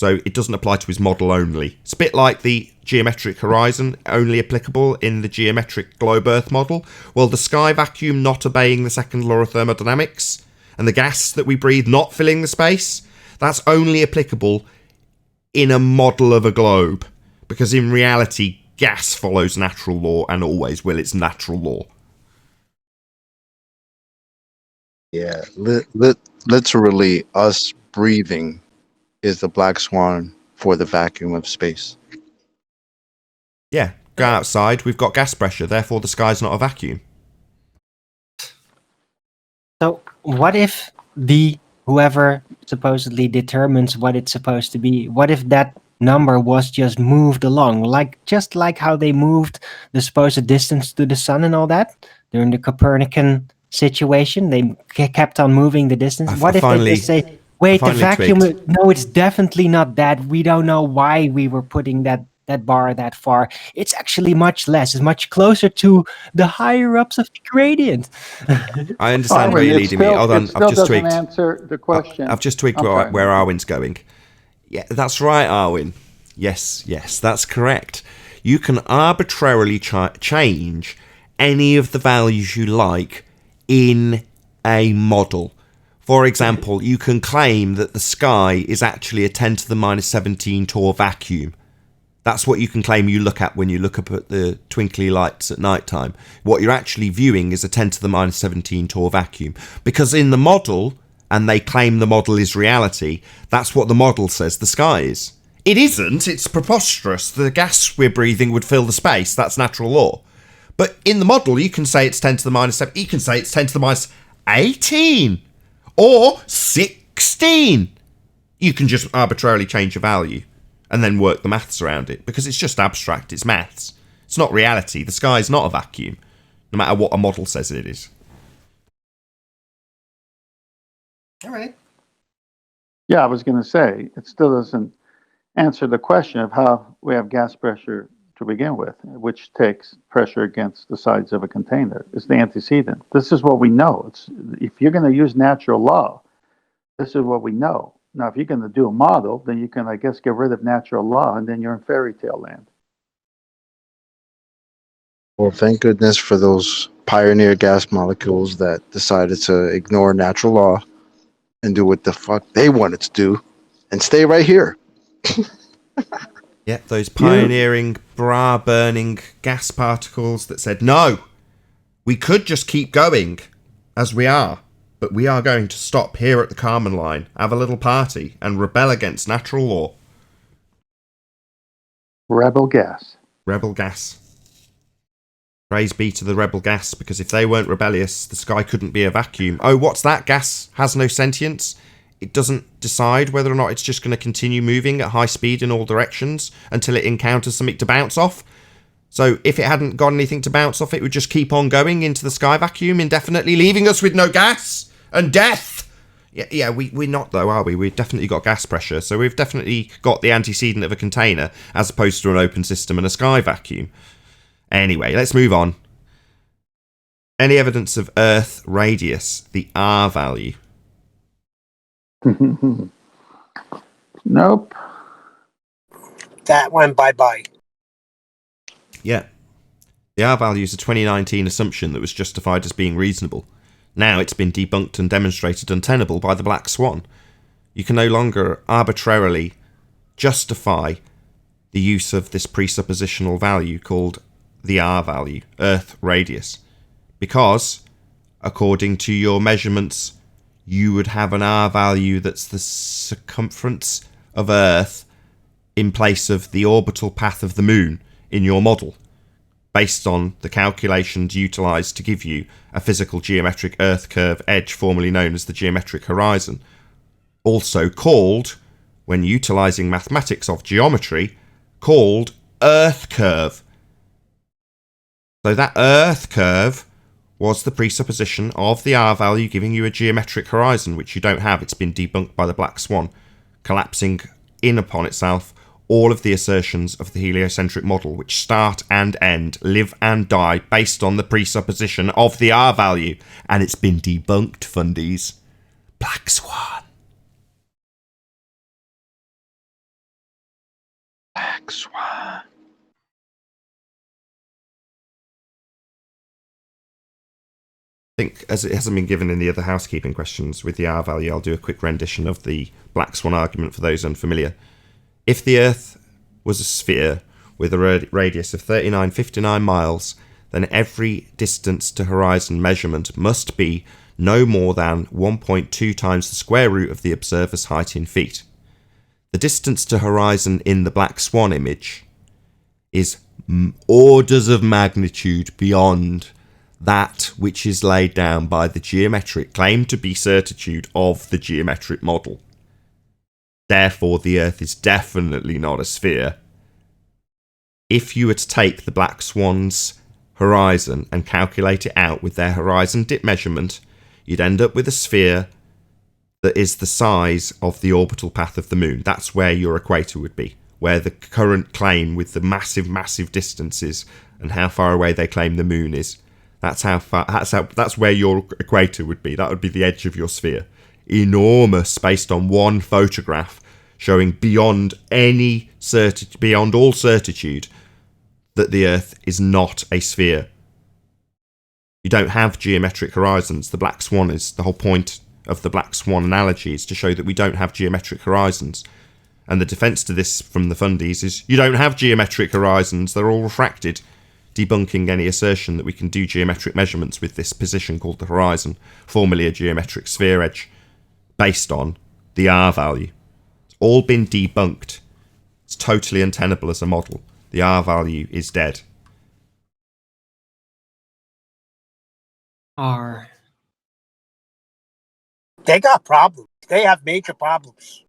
So it doesn't apply to his model only. It's a bit like the geometric horizon, only applicable in the geometric globe Earth model. Well, the sky vacuum not obeying the second law of thermodynamics, and the gas that we breathe not filling the space, that's only applicable in a model of a globe. Because in reality, gas follows natural law and always will. It's natural law. Yeah, literally, us breathing is the black swan for the vacuum of space. Yeah, go outside, we've got gas pressure, therefore the sky's not a vacuum. So what if whoever supposedly determines what it's supposed to be, what if that number was just moved along, just like how they moved the supposed distance to the sun and all that during the Copernican situation? They kept on moving the distance. What if they just say, wait, the vacuum, no, it's definitely not that. We don't know why we were putting that that bar that far. It's actually much less. It's much closer to the higher ups of the gradient. I understand where Arwin, you're it leading me. still, Hold it on, I've still just doesn't tweaked. answer the question. I've just tweaked I'm sorry. where Arwin's going. Yeah, that's right, Arwin. Yes, that's correct. You can arbitrarily change any of the values you like in a model. For example, you can claim that the sky is actually a 10 to the minus 17 Tor vacuum. That's what you can claim you look at when you look up at the twinkly lights at night time. What you're actually viewing is a 10 to the minus 17 Tor vacuum. Because in the model, and they claim the model is reality, that's what the model says the sky is. It isn't. It's preposterous. The gas we're breathing would fill the space. That's natural law. But in the model, you can say it's 10 to the minus 7. You can say it's 10 to the minus 18. Or 16. You can just arbitrarily change a value and then work the maths around it, because it's just abstract. It's maths. It's not reality. The sky is not a vacuum, no matter what a model says it is. All right. Yeah, I was going to say, it still doesn't answer the question of how we have gas pressure to begin with, which takes pressure against the sides of a container. It's the antecedent. This is what we know. If you're going to use natural law, this is what we know. Now, if you're going to do a model, then you can, I guess, get rid of natural law, and then you're in fairy tale land. Well, thank goodness for those pioneer gas molecules that decided to ignore natural law and do what the fuck they wanted to do and stay right here. Yeah, those pioneering, bra-burning gas particles that said, no, we could just keep going as we are, but we are going to stop here at the Kármán line, have a little party, and rebel against natural law. Rebel gas. Rebel gas. Praise be to the rebel gas, because if they weren't rebellious, the sky couldn't be a vacuum. Oh, what's that? Gas has no sentience? It doesn't decide whether or not it's just going to continue moving at high speed in all directions until it encounters something to bounce off. So if it hadn't got anything to bounce off, it would just keep on going into the sky vacuum indefinitely, leaving us with no gas and death. Yeah, we're not though, are we? We've definitely got gas pressure, so we've definitely got the antecedent of a container as opposed to an open system and a sky vacuum. Anyway, let's move on. Any evidence of Earth radius, the R value? Nope. That went bye-bye. Yeah. The R value is a 2019 assumption that was justified as being reasonable. Now it's been debunked and demonstrated untenable by the Black Swan. You can no longer arbitrarily justify the use of this presuppositional value called the R value, Earth radius, because, according to your measurements, you would have an R value that's the circumference of Earth in place of the orbital path of the Moon in your model, based on the calculations utilised to give you a physical geometric Earth curve edge formerly known as the geometric horizon, also called, when utilising mathematics of geometry, called Earth curve. So that Earth curve was the presupposition of the R value giving you a geometric horizon, which you don't have. It's been debunked by the Black Swan, collapsing in upon itself all of the assertions of the heliocentric model, which start and end, live and die, based on the presupposition of the R value. And it's been debunked, fundies. Black Swan. Black Swan. I think, as it hasn't been given in the other housekeeping questions with the R value, I'll do a quick rendition of the Black Swan argument for those unfamiliar. If the Earth was a sphere with a radius of 3959 miles, then every distance to horizon measurement must be no more than 1.2 times the square root of the observer's height in feet. The distance to horizon in the Black Swan image is orders of magnitude beyond that which is laid down by the geometric claim to be certitude of the geometric model. Therefore, the Earth is definitely not a sphere. If you were to take the Black Swan's horizon and calculate it out with their horizon dip measurement, you'd end up with a sphere that is the size of the orbital path of the Moon. That's where your equator would be, where the current claim with the massive distances and how far away they claim the moon is. That's where your equator would be. That would be the edge of your sphere. Enormous, based on one photograph, showing beyond all certitude that the Earth is not a sphere. You don't have geometric horizons. The Black Swan is the whole point of the Black Swan analogy, is to show that we don't have geometric horizons. And the defence to this from the fundies is you don't have geometric horizons, they're all refracted, debunking any assertion that we can do geometric measurements with this position called the horizon, formerly a geometric sphere edge, based on the R value. It's all been debunked. It's totally untenable as a model. The R value is dead. R. They got problems. They have major problems.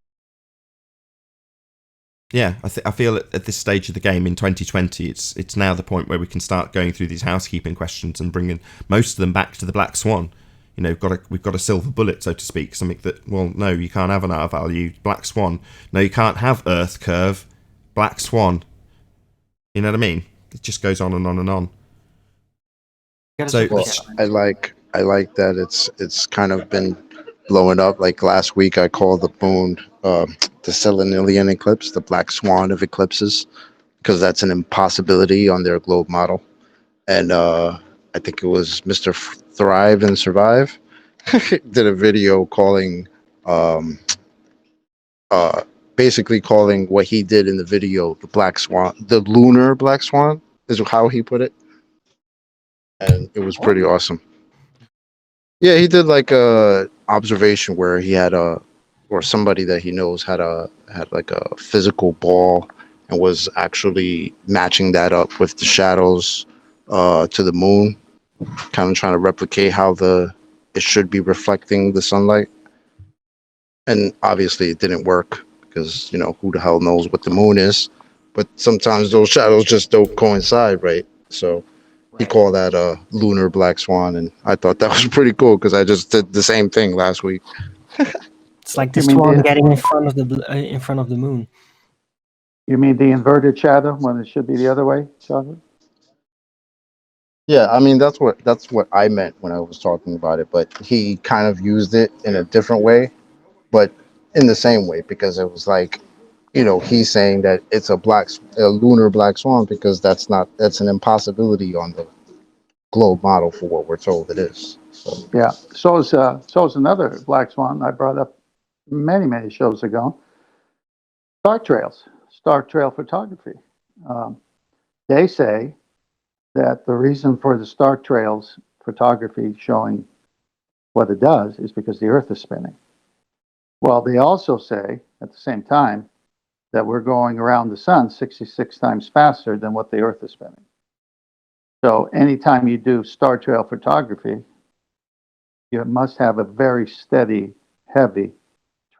Yeah, I feel at this stage of the game in 2020, it's now the point where we can start going through these housekeeping questions and bringing most of them back to the Black Swan. You know, we've got a silver bullet, so to speak, something that, well, no, you can't have an R value, Black Swan. No, you can't have Earth curve, Black Swan. You know what I mean? It just goes on and on and on. So I like that it's kind of been blowing up. Like last week, I called the moon the Selenian eclipse, the Black Swan of eclipses, because that's an impossibility on their globe model. And I think it was Mr. Thrive and Survive did a video calling, basically calling what he did in the video the Black Swan, the lunar Black Swan, is how he put it. And it was pretty awesome. Yeah, he did like a observation where he had or somebody that he knows had like a physical ball and was actually matching that up with the shadows to the moon, kind of trying to replicate how it should be reflecting the sunlight. And obviously it didn't work because, you know, who the hell knows what the moon is, but sometimes those shadows just don't coincide, right? So he called that a lunar Black Swan, and I thought that was pretty cool because I just did the same thing last week. It's like the swan getting in front of the moon. You mean the inverted shadow when it should be the other way, Jonathan? Yeah, I mean that's what I meant when I was talking about it, but he kind of used it in a different way, but in the same way, because it was like, you know, he's saying that it's a lunar Black Swan because that's an impossibility on the globe model for what we're told it is. So. Yeah, so is another Black Swan I brought up many shows ago. Star trail photography. They say that the reason for the star trails photography showing what it does is because the Earth is spinning. Well, they also say at the same time that we're going around the sun 66 times faster than what the Earth is spinning. So anytime you do star trail photography, you must have a very steady, heavy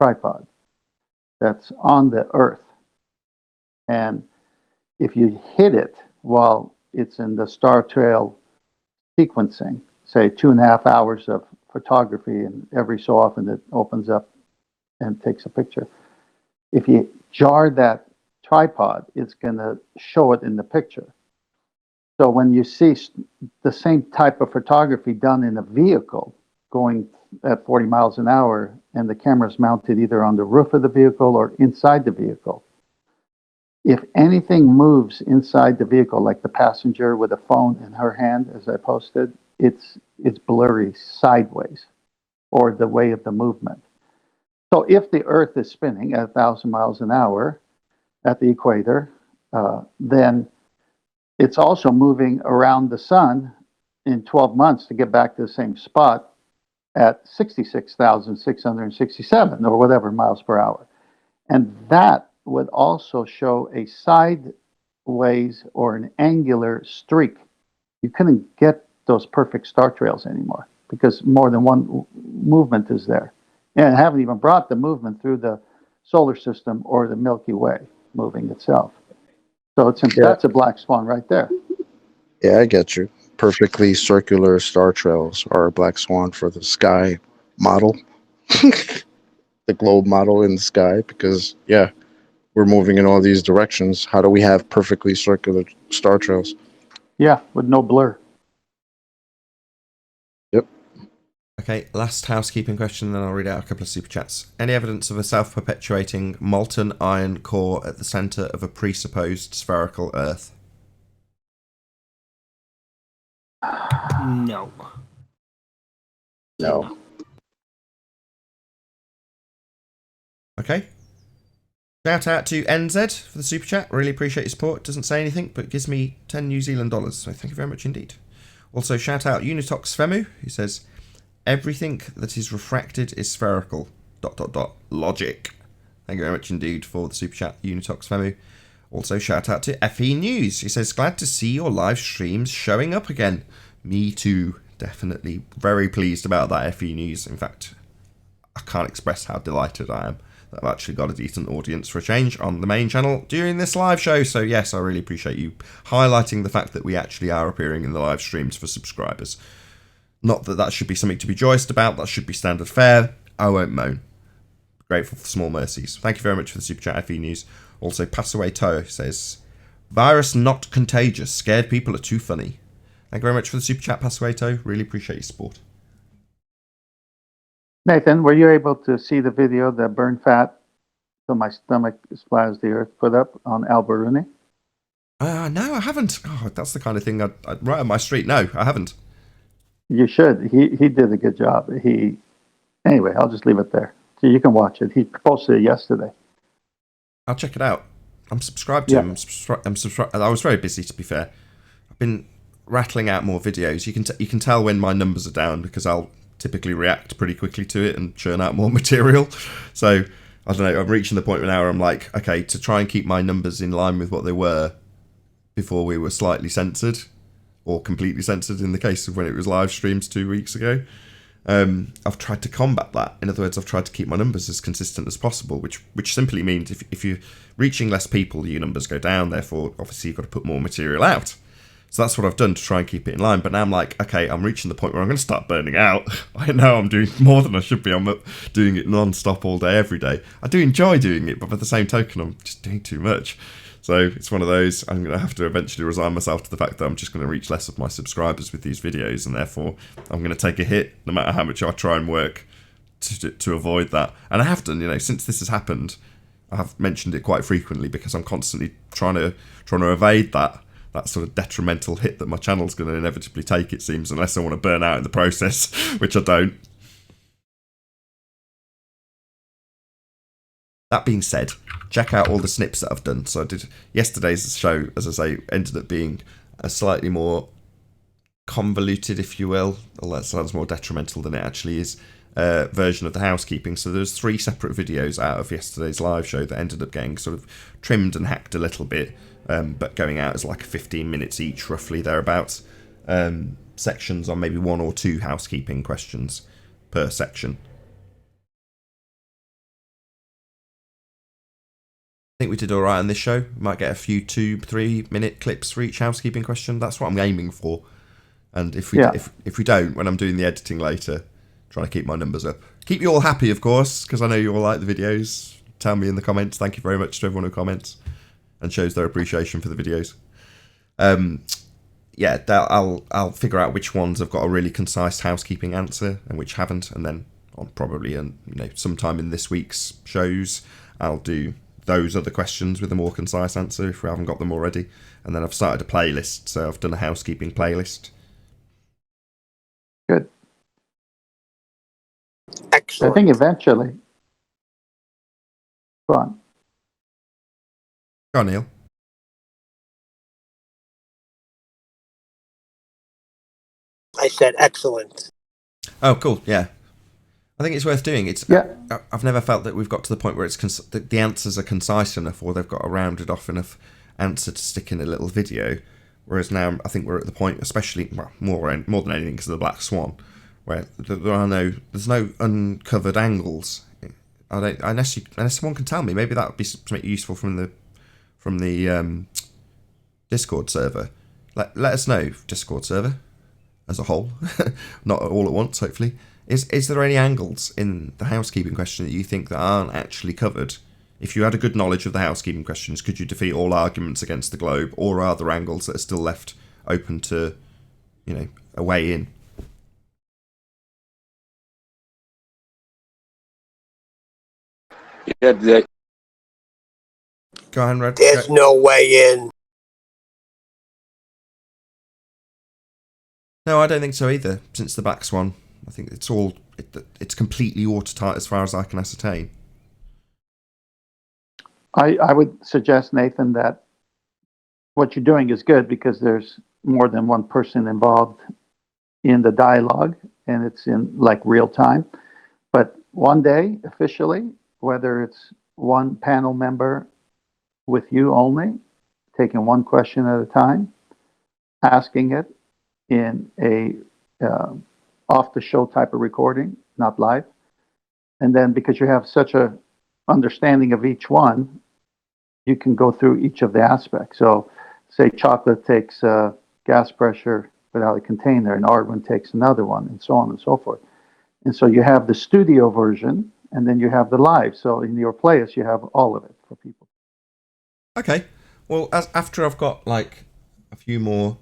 tripod that's on the Earth. And if you hit it while it's in the star trail sequencing, say 2.5 hours of photography, and every so often it opens up and takes a picture. If you jar that tripod, it's going to show it in the picture. So when you see the same type of photography done in a vehicle going at 40 miles an hour, and the camera's mounted either on the roof of the vehicle or inside the vehicle, if anything moves inside the vehicle, like the passenger with a phone in her hand, as I posted, it's blurry sideways, or the way of the movement. So if the Earth is spinning at 1,000 miles an hour at the equator, then it's also moving around the sun in 12 months to get back to the same spot at 66,667 or whatever miles per hour. And that would also show a sideways or an angular streak. You couldn't get those perfect star trails anymore because more than one movement is there. And I haven't even brought the movement through the solar system or the Milky Way moving itself. So that's a Black Swan right there. Yeah, I get you. Perfectly circular star trails are a Black Swan for the sky model, the globe model in the sky, because, yeah, we're moving in all these directions. How do we have perfectly circular star trails? Yeah, with no blur. Yep. Okay, last housekeeping question, then I'll read out a couple of super chats. Any evidence of a self-perpetuating molten iron core at the centre of a presupposed spherical Earth? No. No. Okay. Shout out to NZ for the super chat. Really appreciate your support. Doesn't say anything, but gives me 10 New Zealand dollars. So thank you very much indeed. Also, shout out Unitox Femu, who says, everything that is refracted is spherical. ... Logic. Thank you very much indeed for the super chat, Unitox Femu. Also, shout out to FE News. He says, glad to see your live streams showing up again. Me too. Definitely very pleased about that, FE News. In fact, I can't express how delighted I am that I've actually got a decent audience for a change on the main channel during this live show. So yes, I really appreciate you highlighting the fact that we actually are appearing in the live streams for subscribers. Not that that should be something to be joyous about. That should be standard fare. I won't moan. Grateful for small mercies. Thank you very much for the super chat, FE News. Also, Passaway Toe says, virus not contagious. Scared people are too funny. Thank you very much for the super chat, Passaway Toe. Really appreciate your support. Nathan, were you able to see the video that Burn Fat till my stomach splatters the earth put up on Alberuni? No, I haven't. Oh, that's the kind of thing I'd right on my street. No, I haven't. You should. He did a good job. Anyway, I'll just leave it there. So you can watch it. He posted it yesterday. I'll check it out. I'm subscribed to him. I'm subscribed. I was very busy, to be fair. I've been rattling out more videos. You can tell when my numbers are down because I'll typically react pretty quickly to it and churn out more material. So I don't know. I'm reaching the point now where I'm like, okay, to try and keep my numbers in line with what they were before we were slightly censored or completely censored in the case of when it was live streams 2 weeks ago. I've tried to combat that. In other words, I've tried to keep my numbers as consistent as possible, which simply means if you're reaching less people, your numbers go down. Therefore, obviously, you've got to put more material out. So that's what I've done to try and keep it in line. But now I'm like, okay, I'm reaching the point where I'm going to start burning out. I know I'm doing more than I should be. I'm doing it non-stop all day, every day. I do enjoy doing it, but by the same token, I'm just doing too much. So it's one of those, I'm going to have to eventually resign myself to the fact that I'm just going to reach less of my subscribers with these videos, and therefore I'm going to take a hit no matter how much I try and work to avoid that. And I have done, since this has happened, I have mentioned it quite frequently because I'm constantly trying to evade that sort of detrimental hit that my channel's going to inevitably take, it seems, unless I want to burn out in the process, which I don't. That being said, check out all the snips that I've done. So I did yesterday's show, as I say, ended up being a slightly more convoluted, if you will, although that sounds more detrimental than it actually is, version of the housekeeping. So there's 3 separate videos out of yesterday's live show that ended up getting sort of trimmed and hacked a little bit, but going out as like 15 minutes each, roughly thereabouts. Sections on maybe 1 or 2 housekeeping questions per section. I think we did all right on this show. We might get a few 2-3 minute clips for each housekeeping question. That's what I'm aiming for. And if we don't, when I'm doing the editing later, trying to keep my numbers up. Keep you all happy, of course, because I know you all like the videos. Tell me in the comments. Thank you very much to everyone who comments and shows their appreciation for the videos. I'll figure out which ones have got a really concise housekeeping answer and which haven't, and then on probably sometime in this week's shows, I'll do those other questions with a more concise answer if we haven't got them already. And then I've started a playlist, so I've done a housekeeping playlist. Good. Excellent. I think eventually. Go on. Go on, Neil. I said excellent. Oh, cool. Yeah. I think it's worth doing. I've never felt that we've got to the point where the answers are concise enough, or they've got a rounded off enough answer to stick in a little video. Whereas now, I think we're at the point, especially more than anything because of the Black Swan, where there's no uncovered angles. Unless someone can tell me, maybe that would be something useful from the Discord server. Let us know, Discord server as a whole, not all at once, hopefully. Is there any angles in the housekeeping question that you think that aren't actually covered If you had a good knowledge of the housekeeping questions, could you defeat all arguments against the globe, or are there angles that are still left open to, a way in? Yeah, Go ahead, Red. there's no way in. No, I don't think so either. Since the Black Swan, I think it's completely watertight as far as I can ascertain. I would suggest, Nathan, that what you're doing is good because there's more than one person involved in the dialogue, and it's in like real time. But one day, officially, whether it's one panel member with you only, taking one question at a time, asking it in a off-the-show type of recording, not live, and then because you have such a understanding of each one, you can go through each of the aspects. So, say chocolate takes gas pressure without a container, and Arwen takes another one, and so on and so forth. And so you have the studio version, and then you have the live. So in your playlist, you have all of it for people. Okay. Well, after I've got like a few more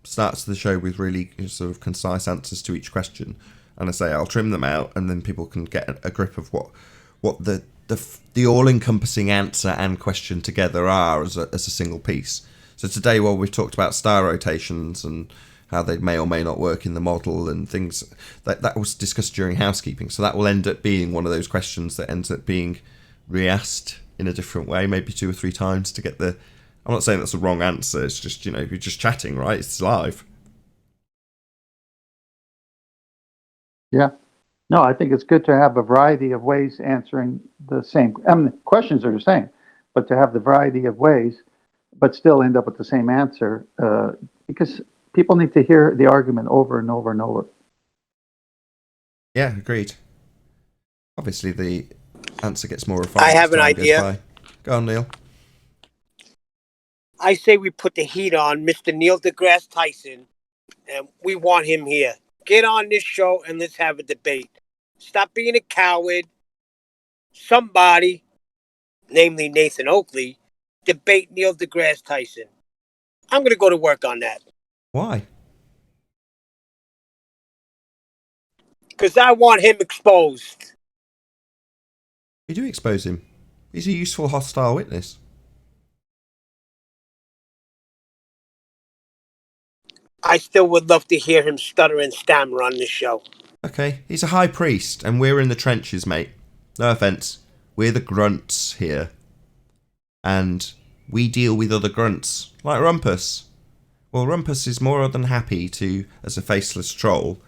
starts to the show with really sort of concise answers to each question, and I say I'll trim them out, and then people can get a grip of what the all-encompassing answer and question together are as a single piece. So today, while we've talked about star rotations and how they may or may not work in the model and things, that was discussed during housekeeping. So that will end up being one of those questions that ends up being re-asked in a different way, maybe 2 or 3 times to get the... I'm not saying that's the wrong answer, it's just, you're just chatting, right? It's live. Yeah. No, I think it's good to have a variety of ways answering the same. Questions are the same, but to have the variety of ways, but still end up with the same answer, because people need to hear the argument over and over and over. Yeah, agreed. Obviously, the answer gets more refined. I have as an time goes idea. by. Go on, Neil. I say we put the heat on Mr. Neil deGrasse Tyson, and we want him here. Get on this show and let's have a debate. Stop being a coward. Somebody, namely Nathan Oakley, debate Neil deGrasse Tyson. I'm going to go to work on that. Why? Because I want him exposed. You do expose him. He's a useful hostile witness. I still would love to hear him stutter and stammer on this show. Okay, he's a high priest, and we're in the trenches, mate. No offence. We're the grunts here. And we deal with other grunts, like Rumpus. Well, Rumpus is more than happy to, as a faceless troll,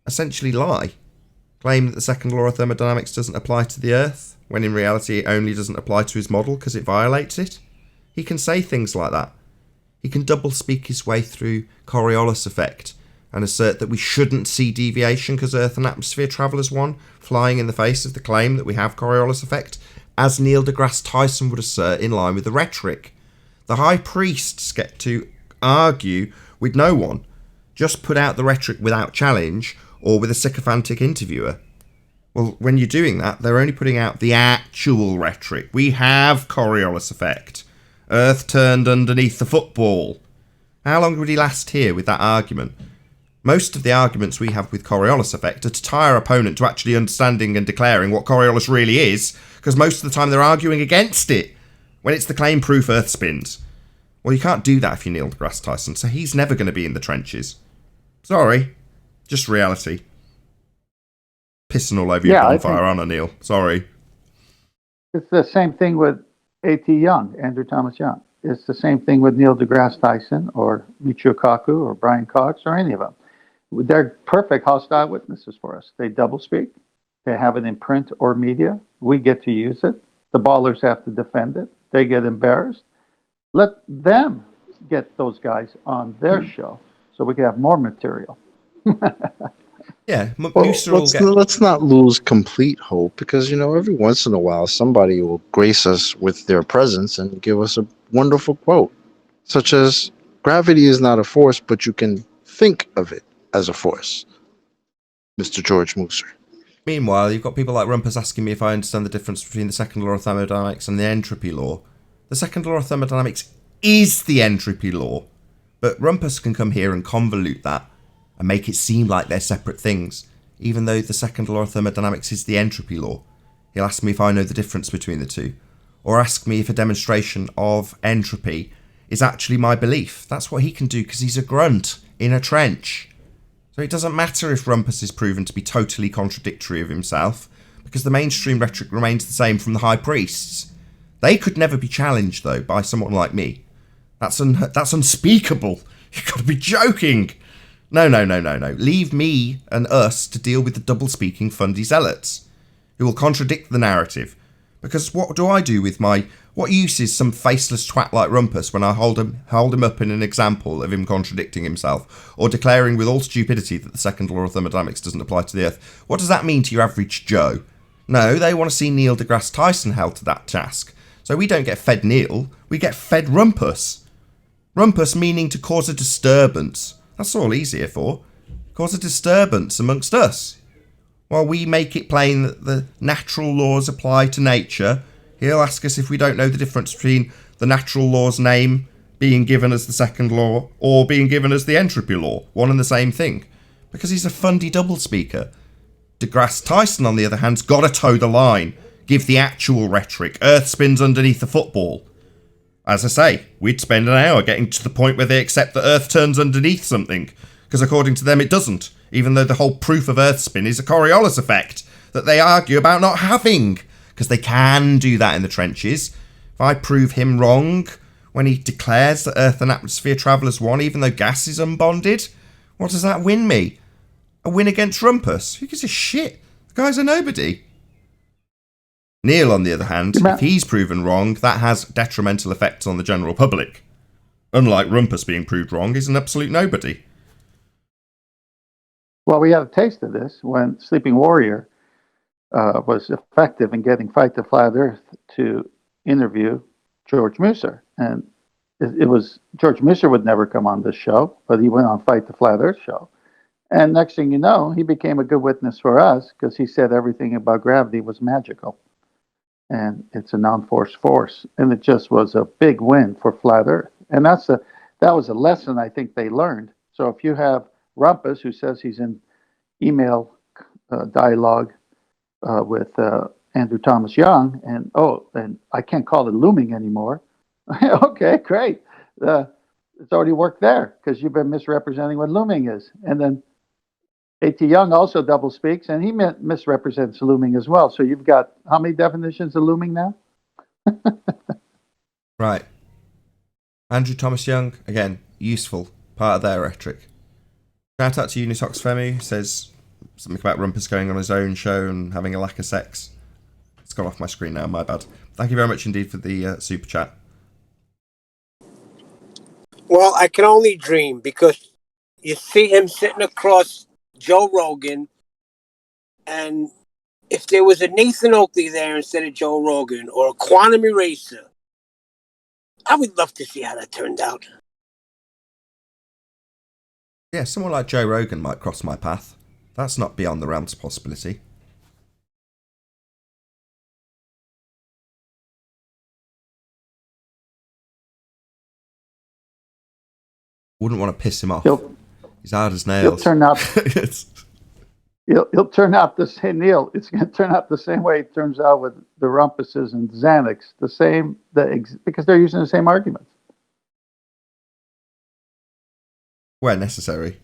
essentially lie. Claim that the second law of thermodynamics doesn't apply to the Earth, when in reality it only doesn't apply to his model because it violates it. He can say things like that. He can double-speak his way through Coriolis effect and assert that we shouldn't see deviation because Earth and atmosphere travel as one, flying in the face of the claim that we have Coriolis effect, as Neil deGrasse Tyson would assert in line with the rhetoric. The high priests get to argue with no one, just put out the rhetoric without challenge or with a sycophantic interviewer. Well, when you're doing that, they're only putting out the actual rhetoric. We have Coriolis effect. Earth turned underneath the football. How long would he last here with that argument? Most of the arguments we have with Coriolis effect are to tie our opponent to actually understanding and declaring what Coriolis really is, because most of the time they're arguing against it, when it's the claim-proof Earth spins. Well, you can't do that if you're Neil deGrasse Tyson, so he's never going to be in the trenches. Sorry. Just reality. Pissing all over your bonfire, aren't I, Neil? Sorry. It's the same thing with A.T. Young, Andrew Thomas Young. It's the same thing with Neil deGrasse Tyson or Michio Kaku or Brian Cox or any of them. They're perfect hostile witnesses for us. They doublespeak. They have it in print or media. We get to use it. The ballers have to defend it. They get embarrassed. Let them get those guys on their show so we can have more material. Yeah, let's not lose complete hope because, every once in a while somebody will grace us with their presence and give us a wonderful quote, such as, "Gravity is not a force, but you can think of it as a force." Mr. George Mooser. Meanwhile, you've got people like Rumpus asking me if I understand the difference between the second law of thermodynamics and the entropy law. The second law of thermodynamics is the entropy law, but Rumpus can come here and convolute that and make it seem like they're separate things, even though the second law of thermodynamics is the entropy law. He'll ask me if I know the difference between the two, or ask me if a demonstration of entropy is actually my belief. That's what he can do because he's a grunt in a trench. So it doesn't matter if Rumpus is proven to be totally contradictory of himself, because the mainstream rhetoric remains the same from the high priests. They could never be challenged, though, by someone like me. That's unspeakable. You've got to be joking. No. Leave me and us to deal with the double-speaking fundy zealots, who will contradict the narrative. Because what do I do with what use is some faceless twat like Rumpus when I hold him up in an example of him contradicting himself, or declaring with all stupidity that the second law of thermodynamics doesn't apply to the Earth? What does that mean to your average Joe? No, they want to see Neil deGrasse Tyson held to that task. So we don't get fed Neil, we get fed Rumpus. Rumpus meaning to cause a disturbance. That's all he's here for. Cause a disturbance amongst us. While we make it plain that the natural laws apply to nature, he'll ask us if we don't know the difference between the natural law's name being given as the second law or being given as the entropy law, one and the same thing. Because he's a fundy double speaker. deGrasse Tyson, on the other hand, has got to toe the line. Give the actual rhetoric. Earth spins underneath the football. As I say, we'd spend an hour getting to the point where they accept that Earth turns underneath something, because according to them it doesn't, even though the whole proof of Earth spin is a Coriolis effect that they argue about not having, because they can do that in the trenches. If I prove him wrong when he declares that Earth and atmosphere travel as one, even though gas is unbonded, what does that win me? A win against Rumpus? Who gives a shit? The guy's a nobody. Neil, on the other hand, if he's proven wrong, that has detrimental effects on the general public. Unlike Rumpus being proved wrong, he's an absolute nobody. Well, we had a taste of this when Sleeping Warrior was effective in getting Fight the Flat Earth to interview George Musser. And it was George Musser would never come on this show, but he went on Fight the Flat Earth show. And next thing you know, he became a good witness for us because he said everything about gravity was magical. And it's a non-force force. And it just was a big win for Flat Earth. And that was a lesson I think they learned. So if you have Rumpus, who says he's in email dialogue with Andrew Thomas Young, and I can't call it looming anymore. Okay, great. It's already worked there because you've been misrepresenting what looming is. And then A.T. Young also double speaks, and he misrepresents looming as well. So you've got how many definitions of looming now? Right. Andrew Thomas Young, again, useful, part of their rhetoric. Shout out to Unitox Femi, who says something about Rumpus going on his own show and having a lack of sex. It's gone off my screen now, my bad. Thank you very much indeed for the super chat. Well, I can only dream because you see him sitting across Joe Rogan, and if there was a Nathan Oakley there instead of Joe Rogan, or a quantum eraser, I would love to see how that turned out. Yeah, someone like Joe Rogan might cross my path. That's not beyond the realms of possibility. Wouldn't want to piss him off. He's hard as nails. He'll turn out the same, Neil. It's going to turn out the same way it turns out with the Rumpuses and Xanax. Because they're using the same arguments. Where necessary.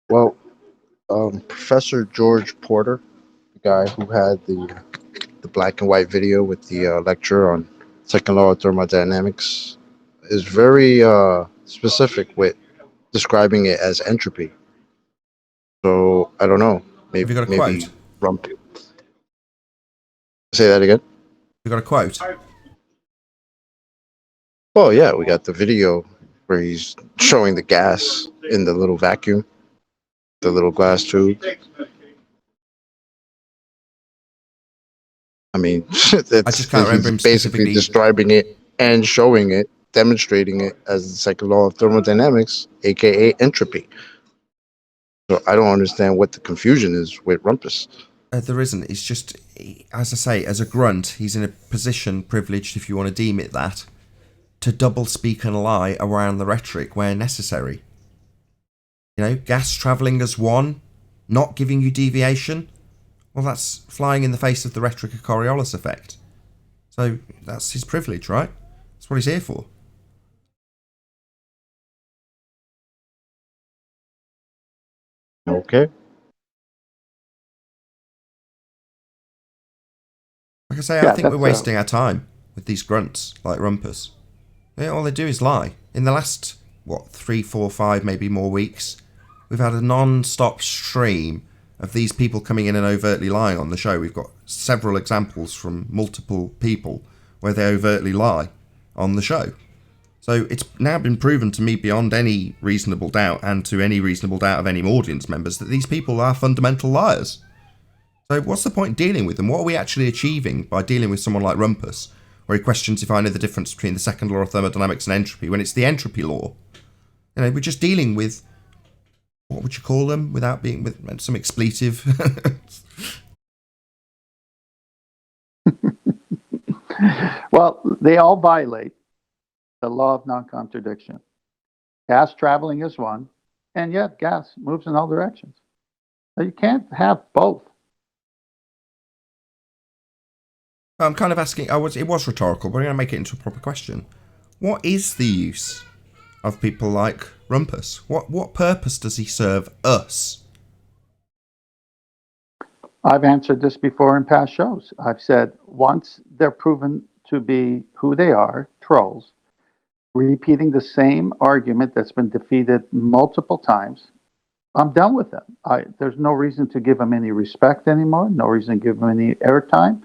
Well, Professor George Porter, the guy who had the black and white video with the lecture on second law of thermodynamics, is very specific with describing it as entropy. So I don't know. Have you got a quote? Rump. Say that again. You got a quote? Oh yeah, we got the video where he's showing the gas in the little vacuum, the little glass tube. I mean, I just can't remember him basically describing it and showing it, demonstrating it as the second law of thermodynamics, aka entropy. So I don't understand what the confusion is with Rumpus. There isn't. It's just, as I say, as a grunt, he's in a position, privileged if you want to deem it that, to double speak and lie around the rhetoric where necessary. You know, gas travelling as one, not giving you deviation. Well, that's flying in the face of the rhetoric of Coriolis effect. So that's his privilege, right? That's what he's here for. Okay. Like I say, Yeah, I think we're that's, wasting our time with these grunts like Rumpus. All they do is lie. In the last, 3, 4, 5, maybe more weeks, we've had a non-stop stream of these people coming in and overtly lying on the show. We've got several examples from multiple people where they overtly lie on the show. So it's now been proven to me beyond any reasonable doubt, and to any reasonable doubt of any audience members, that these people are fundamental liars. So what's the point dealing with them? What are we actually achieving by dealing with someone like Rumpus, where he questions if I know the difference between the second law of thermodynamics and entropy, when it's the entropy law? You know, we're just dealing with, what would you call them, without being with some expletive? well, they all violate the law of non-contradiction. Gas traveling is one, and yet gas moves in all directions. So you can't have both. I'm kind of asking, it was rhetorical, but I'm going to make it into a proper question. What is the use of people like Rumpus? What purpose does he serve us? I've answered this before in past shows. I've said once they're proven to be who they are, trolls, repeating the same argument that's been defeated multiple times, I'm done with them. There's no reason to give them any respect anymore, no reason to give them any airtime.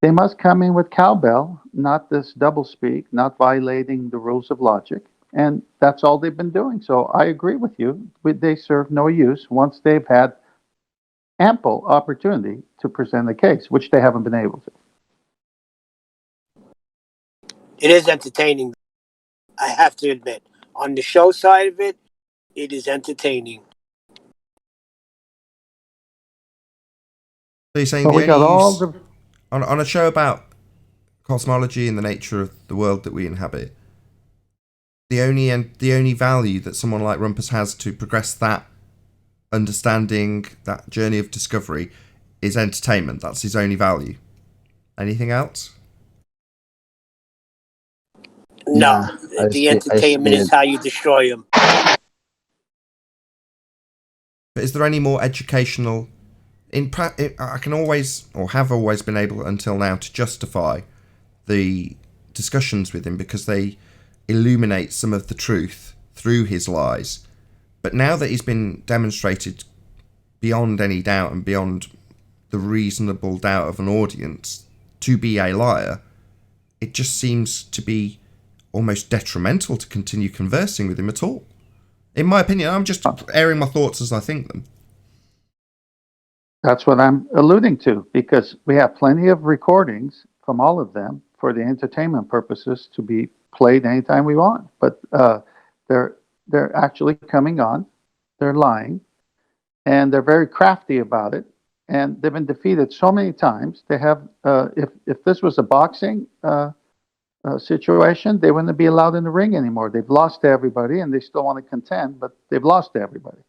They must come in with cowbell, not this doublespeak, not violating the rules of logic. And that's all they've been doing. So I agree with you. They serve no use once they've had ample opportunity to present a case, which they haven't been able to. It is entertaining. I have to admit. On the show side of it, it is entertaining. So you're saying on a show about cosmology and the nature of the world that we inhabit, the only value that someone like Rumpus has to progress that understanding, that journey of discovery, is entertainment. That's his only value. Anything else? No, the entertainment is how you destroy them. But is there any more educational? I can always, or have always been able until now, to justify the discussions with him because they illuminate some of the truth through his lies. But now that he's been demonstrated beyond any doubt and beyond the reasonable doubt of an audience to be a liar, it just seems to be almost detrimental to continue conversing with him at all. In my opinion, I'm just airing my thoughts as I think them. That's what I'm alluding to, because we have plenty of recordings from all of them for the entertainment purposes to be played anytime we want. But they're actually coming on, they're lying, and they're very crafty about it. And they've been defeated so many times. They have, if this was a boxing situation, they wouldn't be allowed in the ring anymore. They've lost to everybody, and they still want to contend, but they've lost to everybody.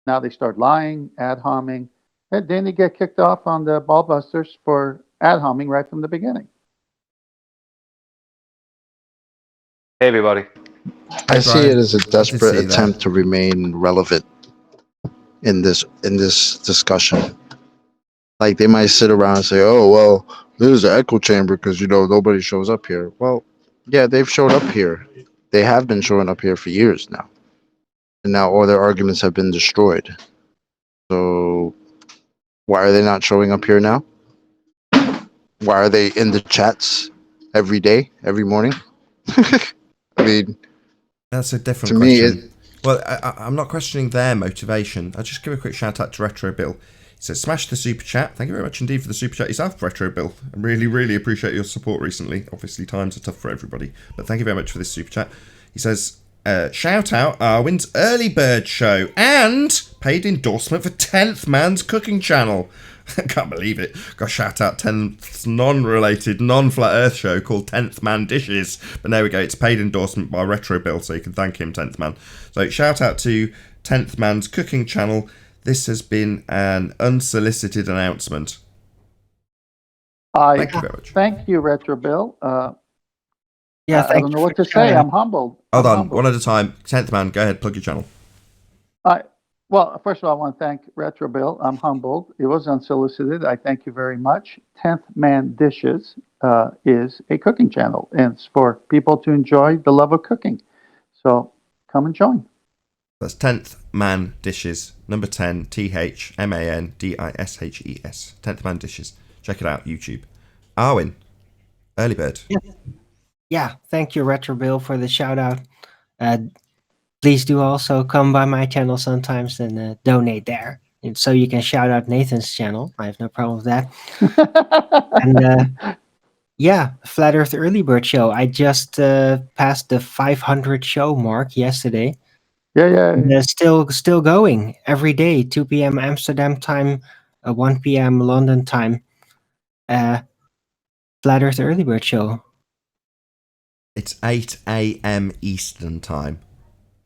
Now they start lying, ad homing. Didn't he get kicked off on the Ballbusters for ad homing right from the beginning? Hey, everybody. I see it as a desperate attempt to remain relevant in this discussion. Like, they might sit around and say, "Oh, well, there's an echo chamber because nobody shows up here." Well, yeah, they've showed up here. They have been showing up here for years now, and now all their arguments have been destroyed. So why are they not showing up here now? Why are they in the chats every day, every morning? I mean, that's a different question. Well, I'm not questioning their motivation. I'll just give a quick shout out to Retro Bill. He says, smash the super chat. Thank you very much indeed for the super chat yourself, Retro Bill. I really, really appreciate your support recently. Obviously, times are tough for everybody, but thank you very much for this super chat. He says, shout out Arwin's Early Bird Show and paid endorsement for 10th Man's Cooking Channel. I can't believe it. Got shout out 10th non-related, non-Flat Earth show called 10th Man Dishes. But there we go. It's paid endorsement by Retro Bill, so you can thank him, 10th Man. So shout out to 10th Man's Cooking Channel. This has been an unsolicited announcement. Thank you very much. Thank you, Retro Bill. Yeah, I don't know what to say. I'm humbled. Hold on, one at a time. 10th Man, go ahead, plug your channel. Well, first of all, I want to thank Retro Bill. I'm humbled. It was unsolicited. I thank you very much. 10th Man Dishes is a cooking channel, and it's for people to enjoy the love of cooking. So come and join. That's 10th Man Dishes, number 10, THMANDISHES. 10th Man Dishes. Check it out, YouTube. Arwin, Early Bird. Yeah, thank you, Retro Bill, for the shout out. Please do also come by my channel sometimes and donate there. And so you can shout out Nathan's channel. I have no problem with that. And yeah, Flat Earth Early Bird Show. I just passed the 500 show mark yesterday. Yeah. And, still going every day, 2 p.m. Amsterdam time, 1 p.m. London time. Flat Earth Early Bird Show. It's 8 a.m. Eastern time.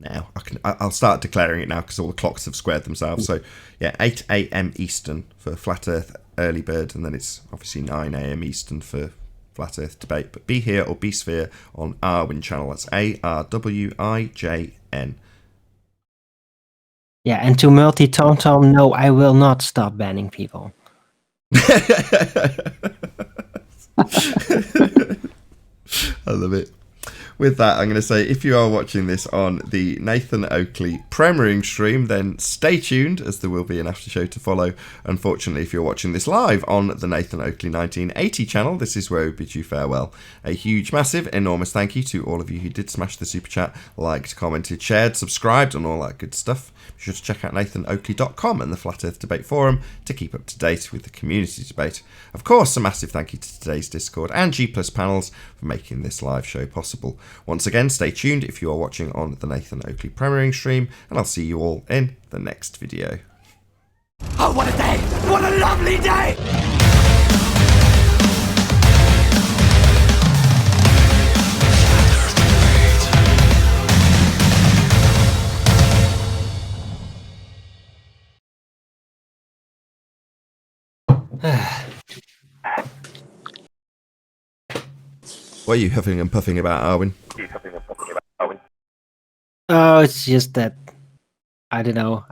Now I'll start declaring it now because all the clocks have squared themselves. So yeah, 8 a.m. Eastern for Flat Earth Early Bird, and then it's obviously 9 a.m. Eastern for Flat Earth Debate. But be here or be sphere on Arwin channel. That's ARWIJN. Yeah, and to multi-tom-tom, no, I will not stop banning people. I love it. With that, I'm going to say, if you are watching this on the Nathan Oakley premiering stream, then stay tuned, as there will be an after show to follow. Unfortunately, if you're watching this live on the Nathan Oakley 1980 channel, this is where we bid you farewell. A huge, massive, enormous thank you to all of you who did smash the super chat, liked, commented, shared, subscribed, and all that good stuff. Be sure to check out nathanoakley.com and the Flat Earth Debate Forum to keep up to date with the community debate. Of course, a massive thank you to today's Discord and G Plus panels for making this live show possible. Once again, stay tuned if you are watching on the Nathan Oakley premiering stream, and I'll see you all in the next video. Oh, what a day! What a lovely day! What are you huffing and puffing about, Arwin? Oh, it's just that I don't know.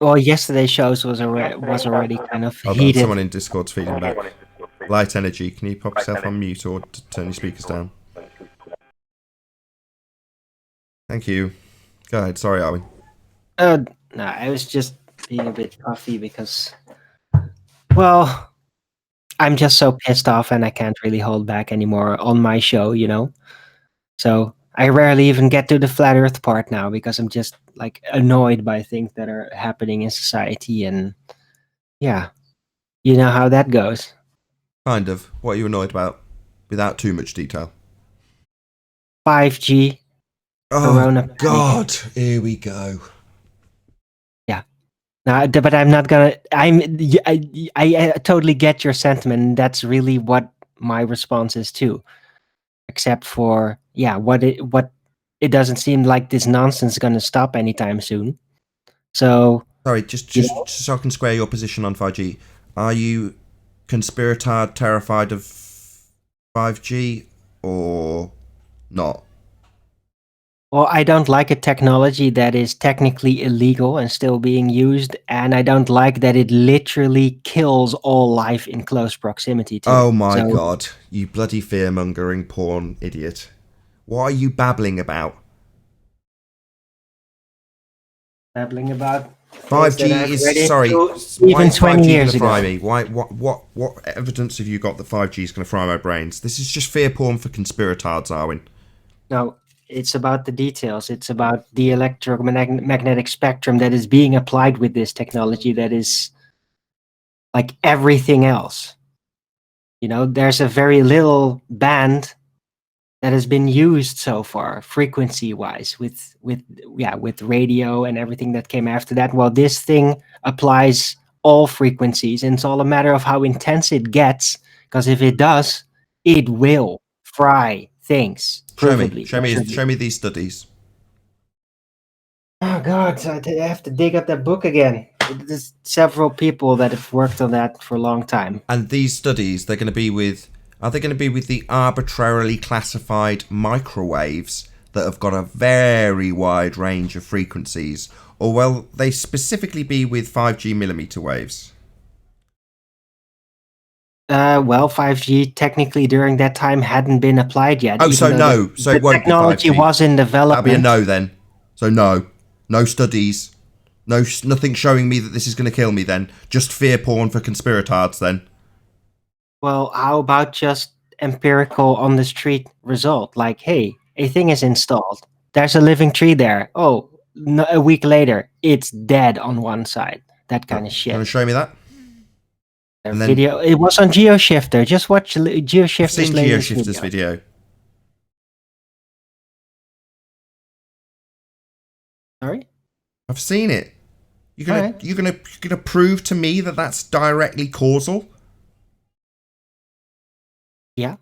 Well, yesterday's shows was already kind of Hold on, heated. someone in Discord's feeding back. Light Energy, can you pop yourself on mute or turn your speakers down? Thank you. Go ahead. Sorry, Arwin. No, I was just being a bit puffy because, well, I'm just so pissed off and I can't really hold back anymore on my show, you know? So I rarely even get to the flat earth part now because I'm just like annoyed by things that are happening in society, and yeah, you know how that goes. Kind of. What are you annoyed about? Without too much detail. 5G. Oh, Corona God. Here we go. Yeah. No, but I'm not gonna. I totally get your sentiment. And that's really what my response is too. Except for what it doesn't seem like this nonsense is gonna stop anytime soon. So sorry, just so I can square your position on 5G. Are you conspiratard terrified of 5G or not? Well, I don't like a technology that is technically illegal and still being used, and I don't like that it literally kills all life in close proximity to Oh it. my So, God, you bloody fear-mongering porn idiot. What are you babbling about? babbling about 5G is, sorry, even 20 years going to fry ago. me? What evidence have you got that 5G is going to fry my brains? This is just fear porn for conspiratards, Arwin. No, it's about the details. It's about the electromagnetic spectrum that is being applied with this technology that is like everything else. You know, there's a very little band that has been used so far, frequency-wise, with radio and everything that came after that. Well, this thing applies all frequencies, and it's all a matter of how intense it gets. Because if it does, it will fry things. Show me these studies. Oh God, I have to dig up that book again. There's several people that have worked on that for a long time. And these studies, are they going to be with the arbitrarily classified microwaves that have got a very wide range of frequencies, or will they specifically be with 5G millimeter waves? Well, 5G technically during that time hadn't been applied yet. Oh, so no. So it won't be 5G. Technology was in development. That'll be a no then. So no. No studies. Nothing showing me that this is going to kill me then. Just fear porn for conspiratards then. Well, how about just empirical on the street result? Like, hey, a thing is installed. There's a living tree there. Oh, a week later, it's dead on one side. That kind of shit. Can you show me that? Video. It was on GeoShifter. Just watch GeoShifter's I've seen GeoShifter's video. Sorry? I've seen it. You're gonna prove to me that that's directly causal? Yeah.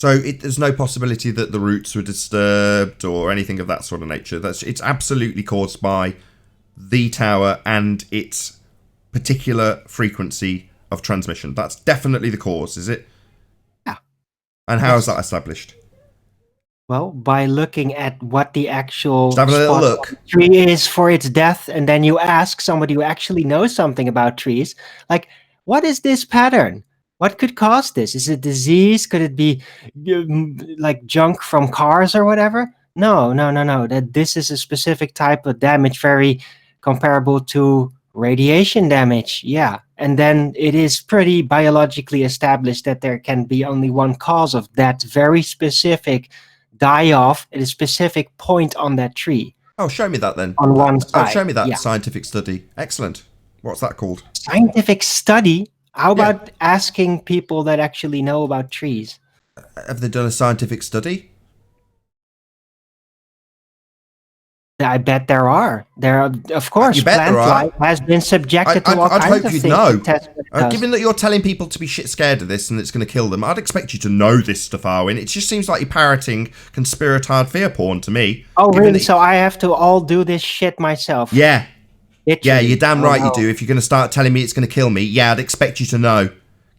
So there's no possibility that the roots were disturbed or anything of that sort of nature. It's absolutely caused by the tower and its particular frequency of transmission. That's definitely the cause, is it? Yeah. And how is that established? Well, by looking at what the actual have a little look. Tree is for its death, and then you ask somebody who actually knows something about trees, like, what is this pattern? What could cause this? Is it disease? Could it be like junk from cars or whatever? No. That this is a specific type of damage, very comparable to radiation damage. Yeah. And then it is pretty biologically established that there can be only one cause of that very specific die-off at a specific point on that tree. Oh, show me that then. On one side. Show me that scientific study. Excellent. What's that called? Scientific study? How about asking people that actually know about trees? Have they done a scientific study? I bet there are. There are, of course. You bet plant there are. life has been subjected to all I'd kinds hope of you'd things. know. Given that you're telling people to be shit scared of this and it's going to kill them, I'd expect you to know this stuff, Arwin. It just seems like you're parroting conspiratard fear porn to me. Oh, really? So I have to all do this shit myself? Yeah. Literally. Yeah, you're damn right you do. If you're going to start telling me it's going to kill me, yeah, I'd expect you to know.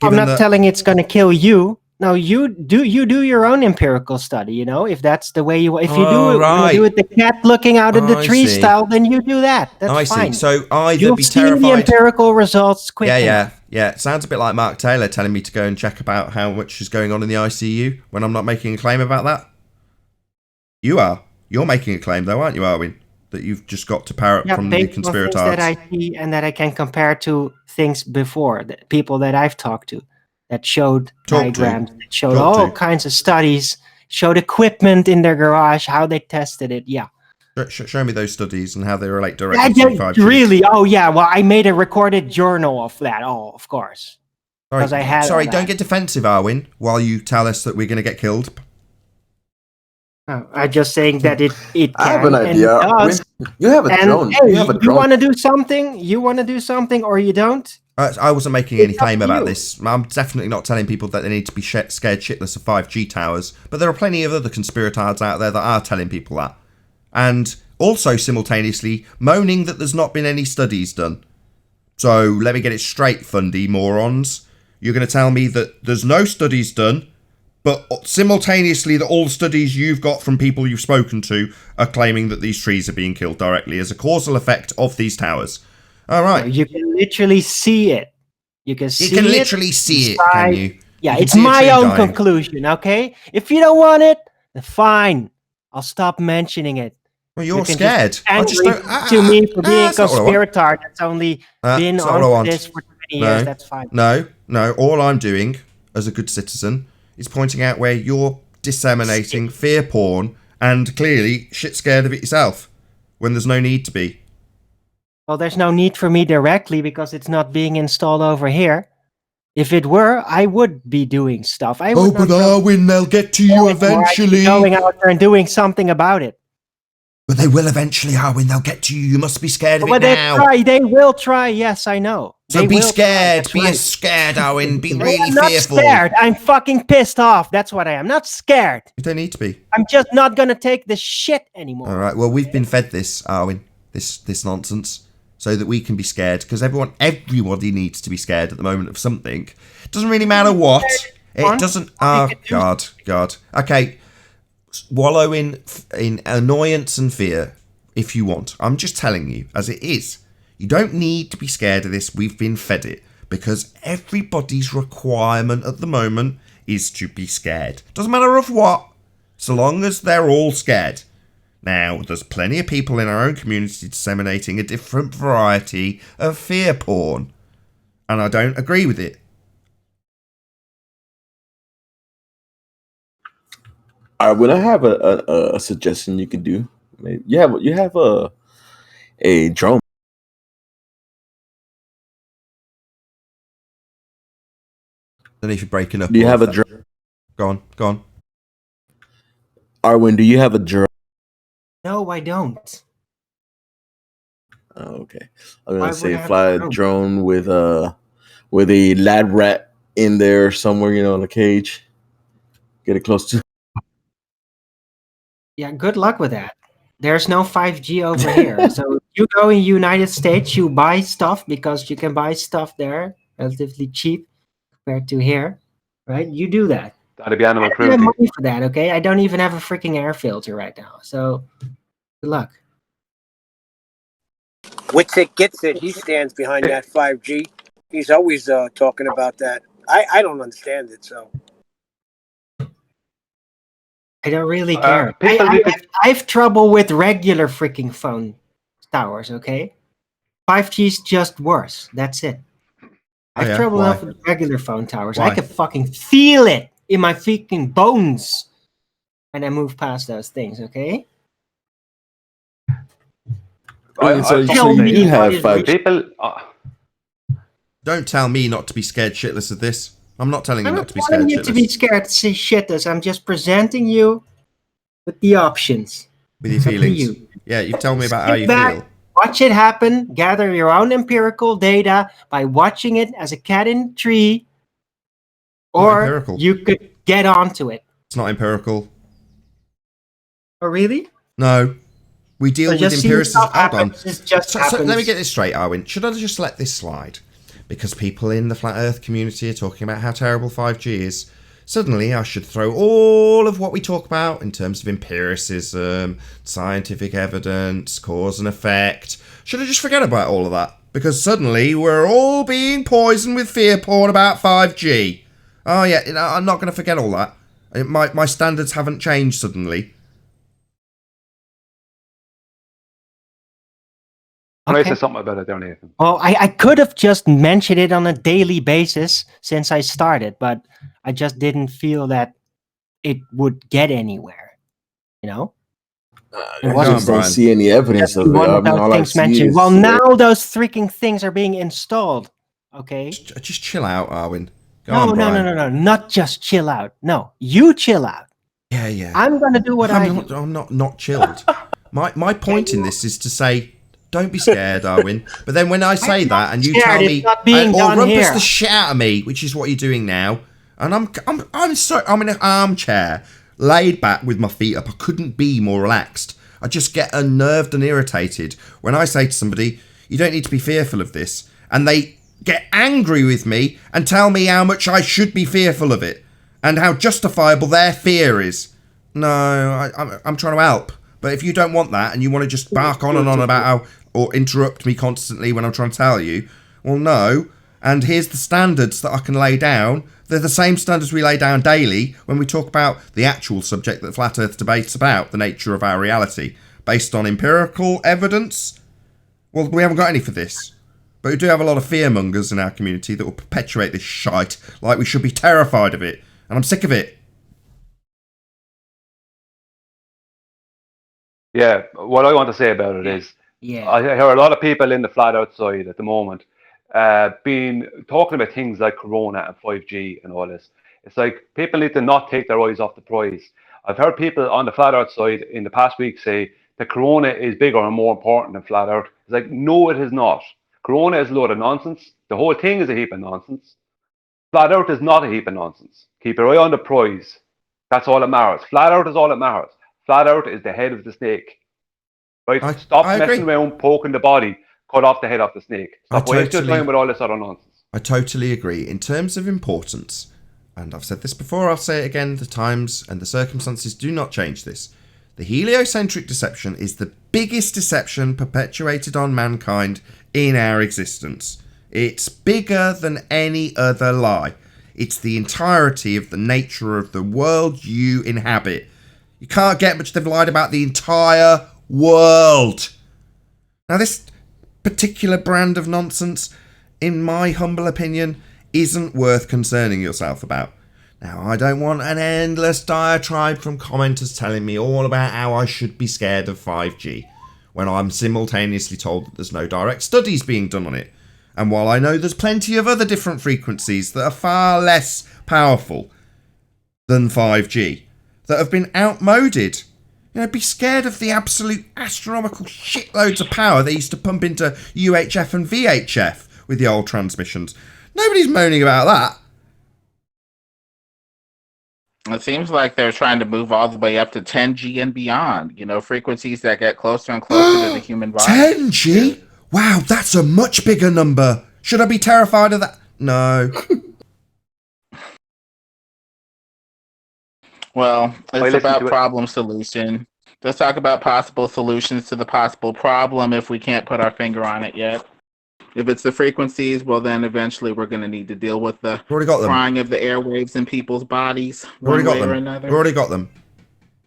I'm not telling it's going to kill you. No, you do your own empirical study, you know, if that's the way you, if you do it the cat looking out of the tree style, then you do that. That's fine. See. So either You'll be see terrified. the empirical results quickly. Yeah. It sounds a bit like Mark Taylor telling me to go and check about how much is going on in the ICU when I'm not making a claim about that. You are. You're making a claim though, aren't you, Arwin? That you've just got to parrot from the conspiratards. That I see and that I can compare to things before, that people that I've talked to. That showed diagrams, that showed all kinds of studies, showed equipment in their garage, how they tested it. Yeah. Show me those studies and how they relate directly to 5G. Really? Oh, yeah. Well, I made a recorded journal of that. Oh, of course. Sorry, don't get defensive, Arwin, while you tell us that we're going to get killed. Oh, I'm just saying that it can. I have an idea. You have a drone. Hey, you want to do something? You want to do something or you don't? I wasn't making any claim about this. I'm definitely not telling people that they need to be scared shitless of 5G towers, but there are plenty of other conspiratards out there that are telling people that. And also simultaneously moaning that there's not been any studies done. So let me get it straight, Fundy morons. You're going to tell me that there's no studies done, but simultaneously that all the studies you've got from people you've spoken to are claiming that these trees are being killed directly as a causal effect of these towers. All right. You can literally see it. You can literally see it, can you? Yeah, it's my own conclusion, okay? If you don't want it, then fine. I'll stop mentioning it. Well, you're scared. I just don't to me for being a conspiratard that's only been on this for 20 years. That's fine. No. All I'm doing as a good citizen is pointing out where you're disseminating fear porn and clearly shit scared of it yourself when there's no need to be. Well, there's no need for me directly because it's not being installed over here. If it were, I would be doing stuff. I would but not Arwin, they'll get to you I'd be eventually. going out there and doing something about it. But they will eventually, Arwin. They'll get to you. You must be scared of But it now. they will try. Yes, I know. So They be will try, scared. that's Be right. scared, Arwin. Be really I'm not fearful. scared. I'm fucking pissed off. That's what I am. Not scared. You don't need to be. I'm just not gonna take this shit anymore. All right. Well, we've been fed this, Arwin. This nonsense, so that we can be scared. Because everybody needs to be scared at the moment of something. It doesn't really matter what. It doesn't. Oh God. Okay. Wallow in annoyance and fear if you want. I'm just telling you as it is. You don't need to be scared of this. We've been fed it because everybody's requirement at the moment is to be scared. Doesn't matter of what, so long as they're all scared. Now, there's plenty of people in our own community disseminating a different variety of fear porn, and I don't agree with it. All right, when I have a suggestion you can do, maybe you have a drone. Then if you're breaking up, Do you have a drone? Go on. Arwin, do you have a drone? No, I don't. Oh, okay. I'm gonna say fly a drone with a lab rat in there somewhere, in a cage. Get it close to. Yeah, good luck with that. There's no 5G over here. So you go in United States, you buy stuff because you can buy stuff there relatively cheap compared to here, right? You do that. That'd be animal I don't have cruelty. money for that, okay? I don't even have a freaking air filter right now. So good luck. Witsit gets it. He stands behind that 5G. He's always talking about that. I don't understand it, so. I don't really care. people need to- I have trouble with regular freaking phone towers, okay? 5G's just worse. That's it. I have trouble enough with regular phone towers. Why? I can fucking feel it in my freaking bones when I move past those things, okay? So you have 5G. People. Don't tell me not to be scared shitless of this. I'm not telling you I'm not not to be telling scared you shitless. to be scared to say shitless. I'm just presenting you with the options. With your It's up to feelings. you. Yeah, you tell me about how Sit you back, feel. watch it happen, gather your own empirical data by watching it as a cat in a tree, or empirical. you could get onto it. It's not empirical. Oh, really? No. We deal So with just seeing empiricism. stuff Hold on. happens, it just So happens. let me get this straight, Arwin. Should I just let this slide? Because people in the flat earth community are talking about how terrible 5G is. Suddenly, I should throw all of what we talk about in terms of empiricism, scientific evidence, cause and effect. Should I just forget about all of that? Because suddenly, we're all being poisoned with fear porn about 5G. Oh yeah, I'm not going to forget all that. My standards haven't changed suddenly. Can I Okay. say something about it there, Nathan? Well, I could have just mentioned it on a daily basis since I started, but I just didn't feel that it would get anywhere, you know? It I wasn't just don't see any evidence of it. one I of mean, those all I things see mentioned. is Well, now those freaking things are being installed, okay? Just chill out, Arwin. Go No, on, no, Brian. no, not just chill out. No, you chill out. Yeah. I'm going to do what I do. I'm not chilled. My point in this is to say, don't be scared, Arwin. But then when I say that and you scared, tell it's me, not being or done rumpus here. the shit out of me, which is what you're doing now, and I'm in an armchair, laid back with my feet up. I couldn't be more relaxed. I just get unnerved and irritated when I say to somebody, you don't need to be fearful of this, and they get angry with me and tell me how much I should be fearful of it and how justifiable their fear is. No, I'm trying to help. But if you don't want that and you want to just bark on and on about how, or interrupt me constantly when I'm trying to tell you, well, no. And here's the standards that I can lay down. They're the same standards we lay down daily when we talk about the actual subject that Flat Earth debate's about, the nature of our reality, based on empirical evidence. Well, we haven't got any for this. But we do have a lot of fearmongers in our community that will perpetuate this shite like we should be terrified of it. And I'm sick of it. Yeah, what I want to say about it is, Yeah. I hear a lot of people in the flat outside at the moment been talking about things like Corona and 5G and all this. It's like people need to not take their eyes off the prize. I've heard people on the flat earth side in the past week say that Corona is bigger and more important than flat earth. It's like, no, it is not. Corona is a load of nonsense. The whole thing is a heap of nonsense. Flat earth is not a heap of nonsense. Keep your eye on the prize. That's all that matters. Flat earth is all that matters. Flat earth is the head of the snake. Right? Stop messing around, poking the body, cut off the head off the snake. Stop wasting your time with all this other nonsense. I totally agree. In terms of importance, and I've said this before, I'll say it again, the times and the circumstances do not change this. The heliocentric deception is the biggest deception perpetuated on mankind in our existence. It's bigger than any other lie. It's the entirety of the nature of the world you inhabit. You can't get much they've lied about the entire world. Now, this particular brand of nonsense, in my humble opinion, isn't worth concerning yourself about. Now, I don't want an endless diatribe from commenters telling me all about how I should be scared of 5G, when I'm simultaneously told that there's no direct studies being done on it. And while I know there's plenty of other different frequencies that are far less powerful than 5G, that have been outmoded, be scared of the absolute astronomical shitloads of power they used to pump into UHF and VHF with the old transmissions. Nobody's moaning about that. It seems like they're trying to move all the way up to 10G and beyond. Frequencies that get closer and closer to the human body. 10G? Wow, that's a much bigger number. Should I be terrified of that? No. Well, it's about problem solution. Let's talk about possible solutions to the possible problem if we can't put our finger on it yet. If it's the frequencies, well, then eventually we're going to need to deal with the frying of the airwaves in people's bodies. Already got them.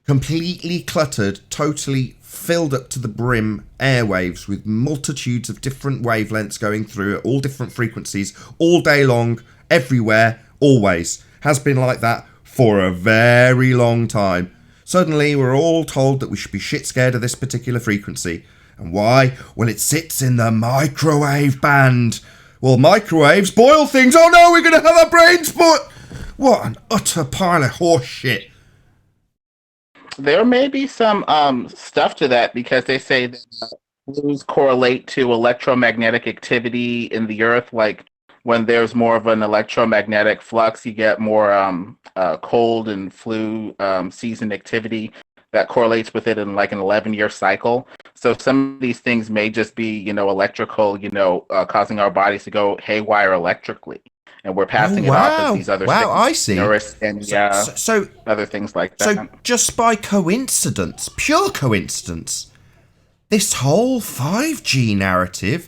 Completely cluttered, totally filled up to the brim airwaves with multitudes of different wavelengths going through at all different frequencies, all day long, everywhere, always. Has been like that for a very long time. Suddenly, we're all told that we should be shit scared of this particular frequency. And why? Well, it sits in the microwave band. Well, microwaves boil things. Oh no, we're going to have our brains spoiled. What an utter pile of horse shit. There may be some stuff to that because they say that blues correlate to electromagnetic activity in the earth. Like when there's more of an electromagnetic flux, you get more cold and flu season activity that correlates with it in like an 11-year cycle. So some of these things may just be, electrical, causing our bodies to go haywire electrically. And we're passing it off as these other things. Wow, I see. And so other things like that. So just by coincidence, pure coincidence, this whole 5G narrative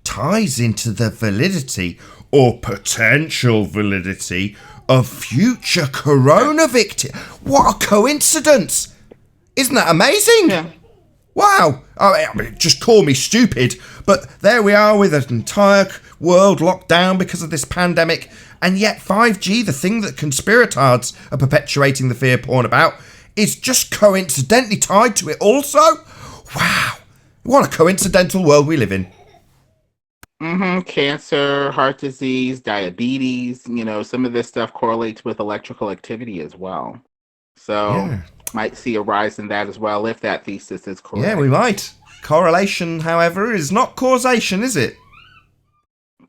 ties into the validity or potential validity of future corona victims. What a coincidence! Isn't that amazing? Yeah. Wow. I mean, just call me stupid, but there we are with an entire world locked down because of this pandemic, and yet 5G, the thing that conspiratards are perpetuating the fear porn about, is just coincidentally tied to it also? Wow. What a coincidental world we live in. Cancer, heart disease, diabetes, some of this stuff correlates with electrical activity as well. So might see a rise in that as well if that thesis is correct. Yeah, we might. Correlation, however, is not causation, is it?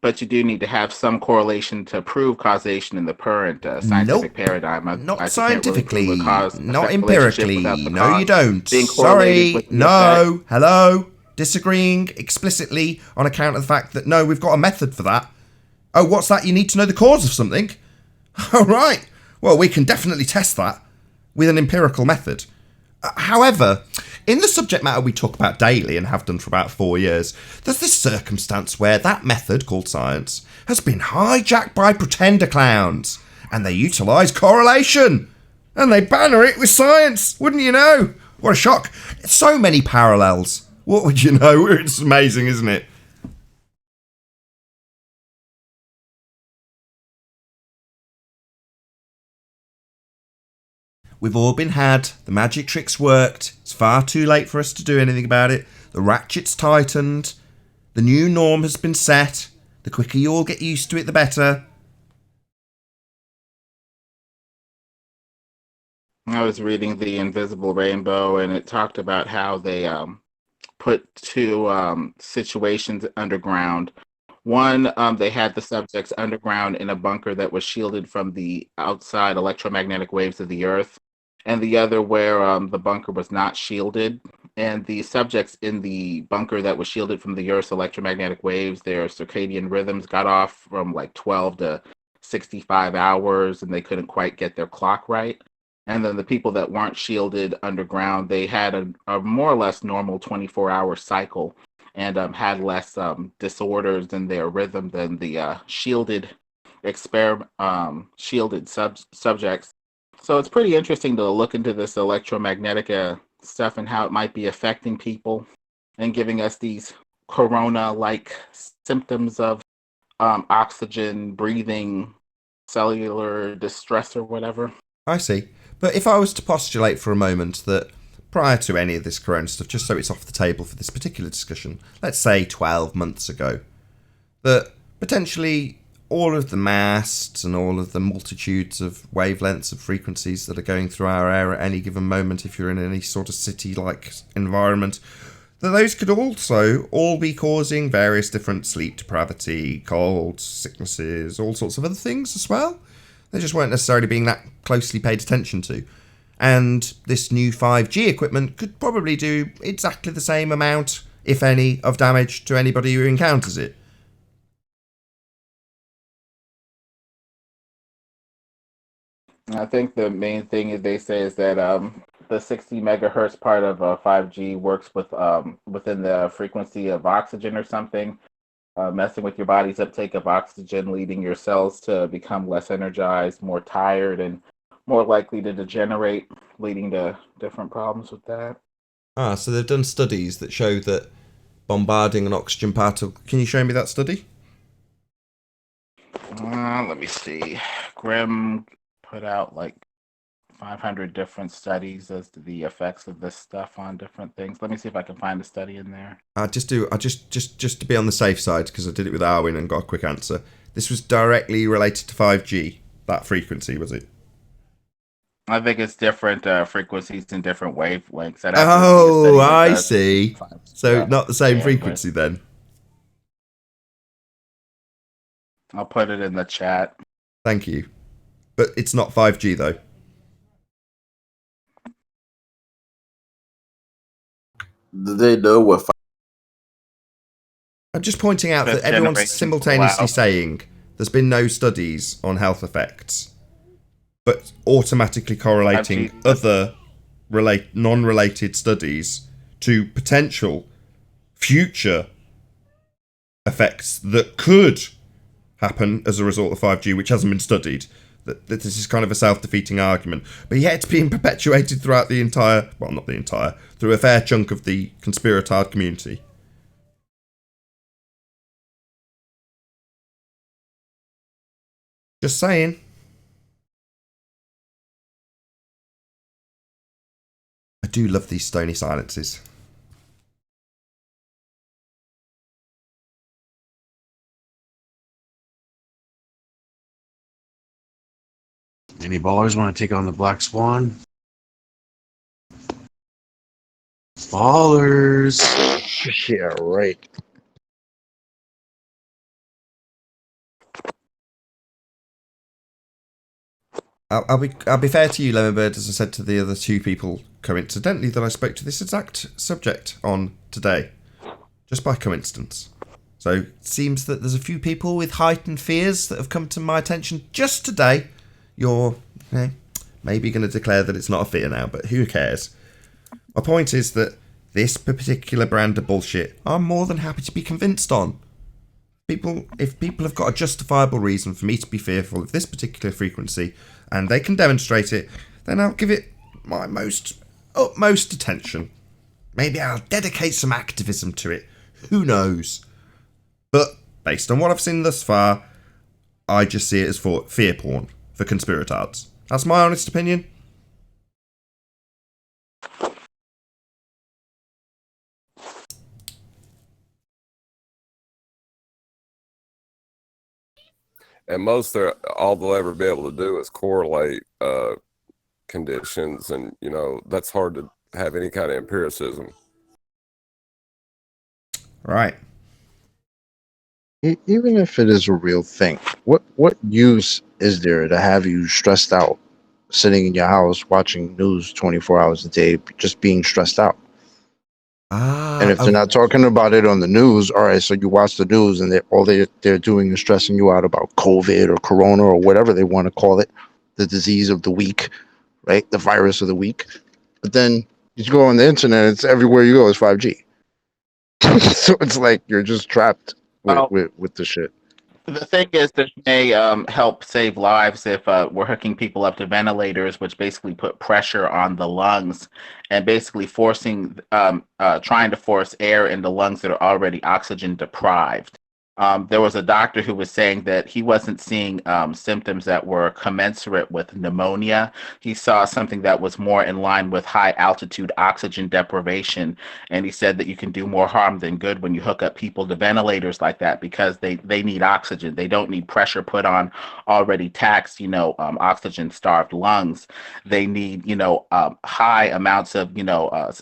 But you do need to have some correlation to prove causation in the current scientific paradigm. Not scientifically, not empirically. No, you don't. Sorry, no, hello. Disagreeing explicitly on account of the fact that, no, we've got a method for that. Oh, what's that? You need to know the cause of something? All right. Well, we can definitely test that with an empirical method. However, in the subject matter we talk about daily and have done for about 4 years, there's this circumstance where that method, called science, has been hijacked by pretender clowns, and they utilise correlation, and they banner it with science, wouldn't you know? What a shock. So many parallels. What would you know? It's amazing, isn't it? We've all been had. The magic trick's worked. It's far too late for us to do anything about it. The ratchet's tightened. The new norm has been set. The quicker you all get used to it, the better. I was reading The Invisible Rainbow, and it talked about how they put two situations underground. One, they had the subjects underground in a bunker that was shielded from the outside electromagnetic waves of the Earth, and the other where the bunker was not shielded. And the subjects in the bunker that was shielded from the Earth's electromagnetic waves, their circadian rhythms got off from like 12 to 65 hours, and they couldn't quite get their clock right. And then the people that weren't shielded underground, they had a more or less normal 24-hour cycle and had less disorders in their rhythm than the shielded subjects. So it's pretty interesting to look into this electromagnetic stuff and how it might be affecting people and giving us these corona-like symptoms of oxygen breathing, cellular distress or whatever. I see. But if I was to postulate for a moment that prior to any of this corona stuff, just so it's off the table for this particular discussion, let's say 12 months ago, that potentially all of the masts and all of the multitudes of wavelengths of frequencies that are going through our air at any given moment, if you're in any sort of city-like environment, that those could also all be causing various different sleep depravity, colds, sicknesses, all sorts of other things as well. They just weren't necessarily being that closely paid attention to. And this new 5G equipment could probably do exactly the same amount, if any, of damage to anybody who encounters it. I think the main thing they say is that the 60 megahertz part of 5G works within the frequency of oxygen or something, messing with your body's uptake of oxygen, leading your cells to become less energized, more tired, and more likely to degenerate, leading to different problems with that. So they've done studies that show that bombarding an oxygen particle... Can you show me that study? Let me see. Grimm put out like 500 different studies as to the effects of this stuff on different things. Let me see if I can find a study in there. Just to be on the safe side, because I did it with Arwin and got a quick answer. This was directly related to 5G, that frequency, was it? I think it's different frequencies and different wavelengths. I see. So not the same bandwidth. frequency then. I'll put it in the chat. Thank you. But it's not 5G though. Do they know what? I'm just pointing out that everyone's simultaneously saying there's been no studies on health effects, but automatically correlating other non-related studies to potential future effects that could happen as a result of 5G, which hasn't been studied. That this is kind of a self-defeating argument, but yet it's being perpetuated throughout the entire, well, not the entire, through a fair chunk of the conspiratard community. Just saying. I do love these stony silences. Any ballers want to take on the Black Swan? Ballers. Yeah, right. I'll be fair to you, Lemon, as I said to the other two people coincidentally that I spoke to this exact subject on today, just by coincidence. So it seems that there's a few people with heightened fears that have come to my attention just today. You're maybe going to declare that it's not a fear now, but who cares? My point is that this particular brand of bullshit, I'm more than happy to be convinced on. If people have got a justifiable reason for me to be fearful of this particular frequency, and they can demonstrate it, then I'll give it my utmost attention. Maybe I'll dedicate some activism to it. Who knows? But based on what I've seen thus far, I just see it as fear porn for conspiratards. That's my honest opinion. and most are all they'll ever be able to do is correlate conditions, and that's hard to have any kind of empiricism. Right. Even if it is a real thing, what use is there to have you stressed out, sitting in your house watching news 24 hours a day, just being stressed out? And if they're not talking about it on the news, all right, so you watch the news and they're doing is stressing you out about COVID or Corona or whatever they want to call it, the disease of the week, right? The virus of the week. But then you go on the internet, it's everywhere you go is 5G. So it's like you're just trapped with the shit. The thing is, this may help save lives if we're hooking people up to ventilators, which basically put pressure on the lungs and basically trying to force air in the lungs that are already oxygen deprived. There was a doctor who was saying that he wasn't seeing symptoms that were commensurate with pneumonia. He saw something that was more in line with high altitude oxygen deprivation. And he said that you can do more harm than good when you hook up people to ventilators like that, because they need oxygen. They don't need pressure put on already taxed, oxygen starved lungs. They need, high amounts of,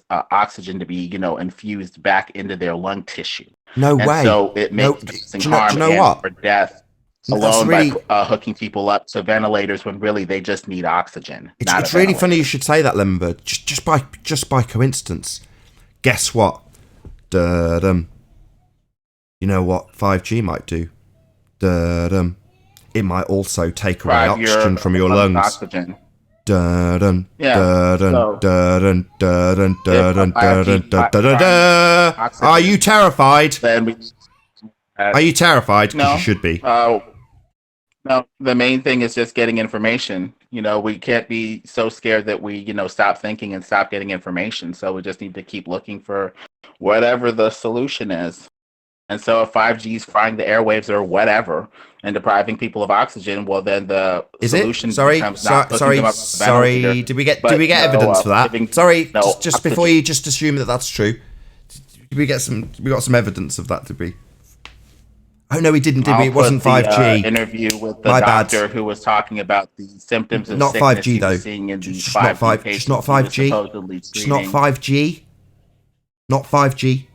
oxygen to be, infused back into their lung tissue. No way. So it makes harm or death alone by hooking people up to ventilators when really they just need oxygen. It's really funny you should say that, Lemberg. Just by coincidence. Guess what? You know what 5G might do? It might also take away oxygen from your lungs. Oxygen. Are you terrified? Are you terrified? No, you should be. No, the main thing is just getting information. We can't be so scared that we, stop thinking and stop getting information. So we just need to keep looking for whatever the solution is. And so if 5G is frying the airwaves or whatever and depriving people of oxygen, well, then the solution becomes not hooking them up to the ventilator, Did we get evidence for that? Just before you just assume that that's true. We got some evidence of that, did we? Oh no, we didn't, did we? It wasn't 5G. Interview with the doctor who was talking about the symptoms of not sickness 5G though. Seeing in these Just not 5G. Just not 5G. Just not 5G. Not 5G.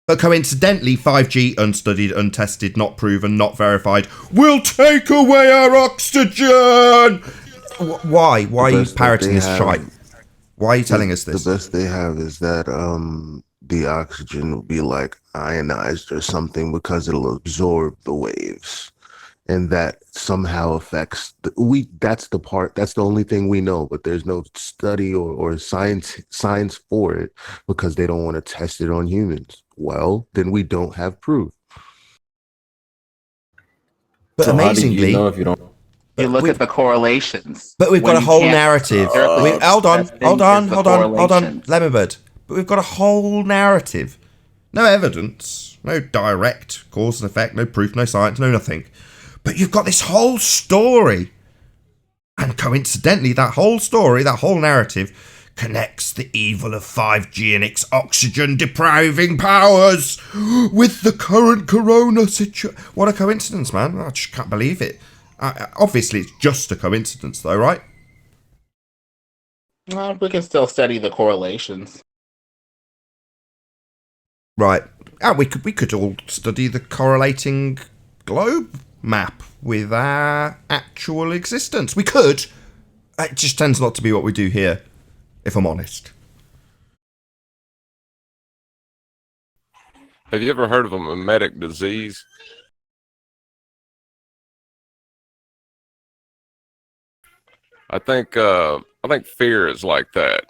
But coincidentally, 5G, unstudied, untested, not proven, not verified, will take away our oxygen! Why? Why are you parroting this shite? Why are you telling us this? The best they have is that the oxygen will be like ionized or something because it'll absorb the waves. And that somehow affects that's the only thing we know, but there's no study or science for it because they don't want to test it on humans. Well, then we don't have proof. But so amazingly, you look at the correlations. But we've got a whole narrative. Hold on, Lemmerbird. But we've got a whole narrative. No evidence, no direct cause and effect, no proof, no science, no nothing. But you've got this whole story. And coincidentally, that whole story, that whole narrative, connects the evil of 5G and its oxygen-depriving powers with the current corona situation. What a coincidence, man. I just can't believe it. Obviously, it's just a coincidence, though, right? Well, we can still study the correlations. Right. We could all study the correlating globe map with our actual existence. We could. It just tends not to be what we do here, if I'm honest. Have you ever heard of a mimetic disease? I think fear is like that,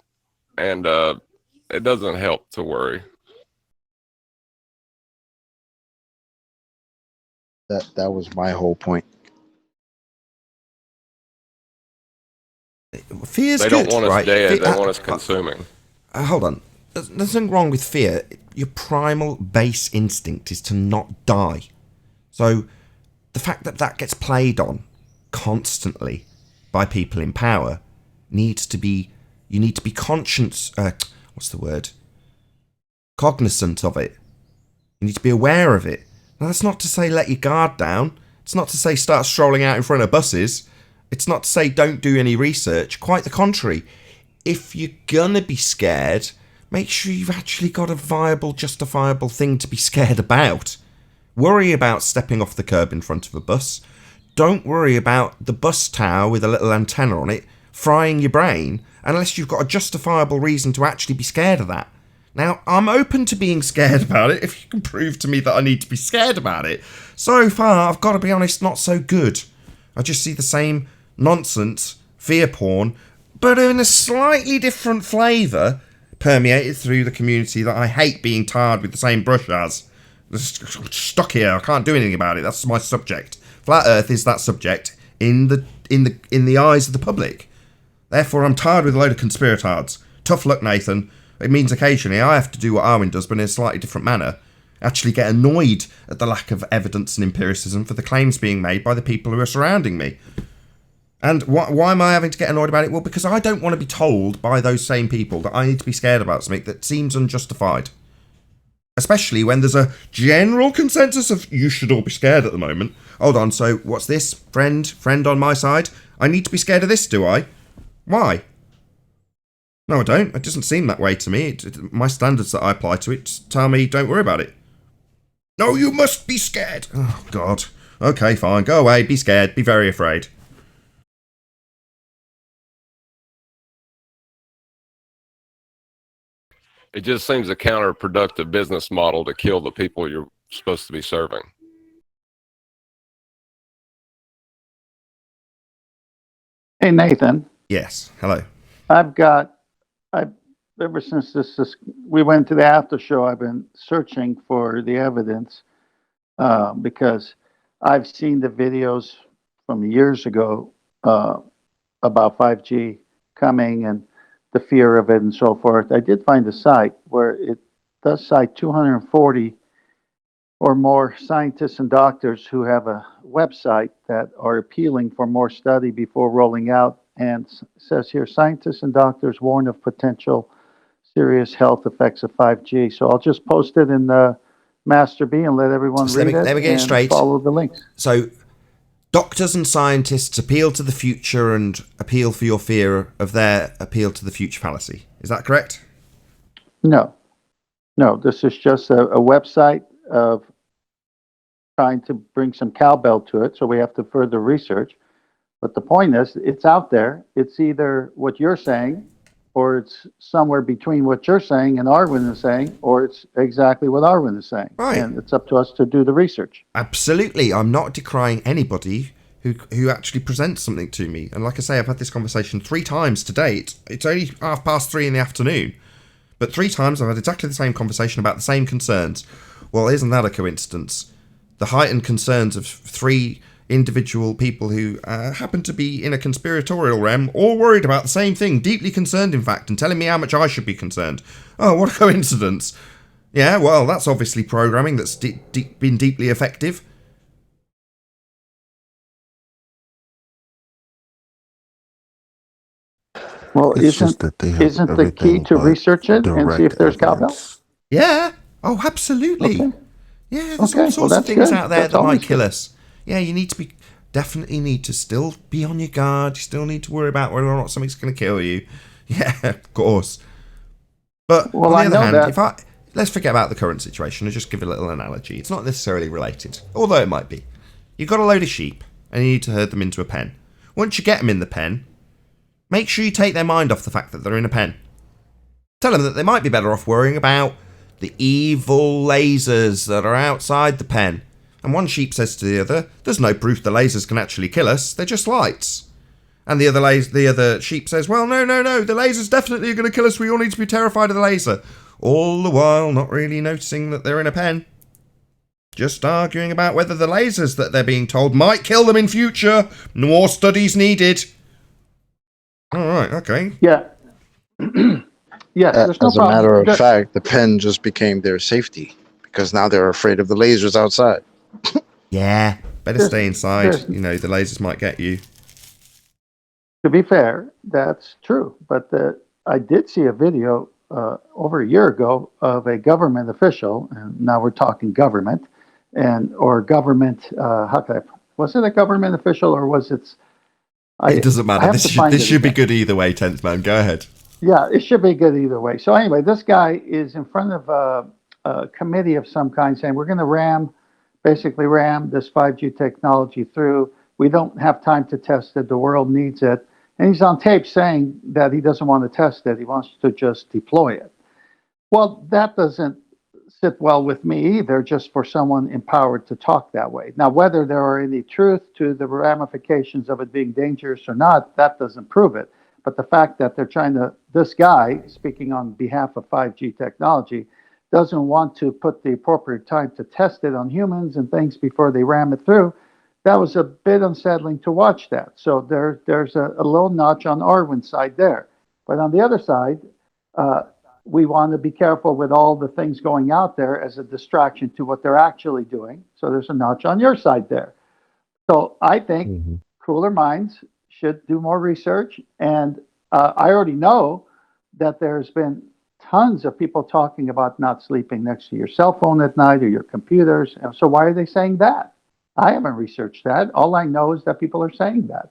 and it doesn't help to worry. That was my whole point. Fear's they good, don't want us right? dead. They want us consuming. Hold on. There's nothing wrong with fear. Your primal base instinct is to not die. So the fact that gets played on constantly by people in power you need to be cognizant of it. You need to be aware of it. Now, that's not to say let your guard down. It's not to say start strolling out in front of buses. It's not to say don't do any research. Quite the contrary. If you're gonna be scared, make sure you've actually got a viable, justifiable thing to be scared about. Worry about stepping off the curb in front of a bus. Don't worry about the bus tower with a little antenna on it frying your brain unless you've got a justifiable reason to actually be scared of that. Now, I'm open to being scared about it if you can prove to me that I need to be scared about it. So far, I've got to be honest, not so good. I just see the same nonsense, fear porn, but in a slightly different flavour, permeated through the community that I hate being tarred with the same brush as. Stuck here, I can't do anything about it, that's my subject. Flat Earth is that subject in the eyes of the public. Therefore, I'm tarred with a load of conspiratards. Tough luck, Nathan. It means occasionally I have to do what Arwen does, but in a slightly different manner. Actually get annoyed at the lack of evidence and empiricism for the claims being made by the people who are surrounding me. And why am I having to get annoyed about it? Well, because I don't want to be told by those same people that I need to be scared about something that seems unjustified. Especially when there's a general consensus of you should all be scared at the moment. Hold on, so what's this? Friend on my side? I need to be scared of this, do I? Why? No, I don't. It doesn't seem that way to me. My standards that I apply to it tell me don't worry about it. No, you must be scared. Oh, God. Okay, fine. Go away. Be scared. Be very afraid. It just seems a counterproductive business model to kill the people you're supposed to be serving. Hey, Nathan. Yes. Hello. Ever since we went to the after show, I've been searching for the evidence because I've seen the videos from years ago about 5G coming and the fear of it and so forth. I did find a site where it does cite 240 or more scientists and doctors who have a website that are appealing for more study before rolling out. And says here, scientists and doctors warn of potential serious health effects of 5G. So I'll just post it in the Master B and let everyone read it. Let me get it straight. Follow the links. So, doctors and scientists appeal to the future and appeal for your fear of their appeal to the future fallacy. Is that correct? No, this is just a website of trying to bring some cowbell to it. So we have to further research. But the point is, it's out there. It's either what you're saying, or it's somewhere between what you're saying and Arwen is saying, or it's exactly what Arwen is saying. Right. And it's up to us to do the research. Absolutely. I'm not decrying anybody who actually presents something to me. And like I say, I've had this conversation 3 times to date. It's only 3:30 in the afternoon. But 3 times I've had exactly the same conversation about the same concerns. Well, isn't that a coincidence? The heightened concerns of 3 individual people who happen to be in a conspiratorial realm, all worried about the same thing, deeply concerned in fact, and telling me how much I should be concerned. Oh, what a coincidence. Yeah, well, that's obviously programming that's been deeply effective. Well, isn't the key to research it and see if there's cowbell? Yeah. Oh, absolutely. Okay. Yeah, there's all sorts of things good. out there That's that might always kill good. us. Yeah, you definitely need to still be on your guard. You still need to worry about whether or not something's going to kill you. Yeah, of course. But Well, on the I other know hand, that. let's forget about the current situation and just give a little analogy. It's not necessarily related, although it might be. You've got a load of sheep and you need to herd them into a pen. Once you get them in the pen, make sure you take their mind off the fact that they're in a pen. Tell them that they might be better off worrying about the evil lasers that are outside the pen. And one sheep says to the other, there's no proof the lasers can actually kill us, they're just lights. And the other sheep says, well, no, the laser's definitely going to kill us, we all need to be terrified of the laser. All the while not really noticing that they're in a pen. Just arguing about whether the lasers that they're being told might kill them in future. More studies needed. Alright, okay. Yeah. Yes, there's no As a problem. matter of fact, the pen just became their safety because now they're afraid of the lasers outside. Yeah, better stay inside. You know, the lasers might get you. To be fair, that's true. But I did see a video over a year ago of a government official, and now we're talking government, or government, how can Was it a government official or was it? It doesn't matter. This should be good either way, 10th man. Go ahead. Yeah, it should be good either way. So anyway, this guy is in front of a committee of some kind saying, we're going to basically ram this 5G technology through. We don't have time to test it. The world needs it. And he's on tape saying that he doesn't want to test it. He wants to just deploy it. Well, that doesn't sit well with me either, just for someone empowered to talk that way. Now, whether there are any truth to the ramifications of it being dangerous or not, that doesn't prove it. But the fact that they're trying to, this guy, speaking on behalf of 5G technology, doesn't want to put the appropriate time to test it on humans and things before they ram it through, that was a bit unsettling to watch that. So there's a little notch on Arwen's side there. But on the other side, we want to be careful with all the things going out there as a distraction to what they're actually doing. So there's a notch on your side there. So I think cooler minds should do more research. And I already know that there's been tons of people talking about not sleeping next to your cell phone at night or your computers. And so why are they saying that? I haven't researched that. All I know is that people are saying that.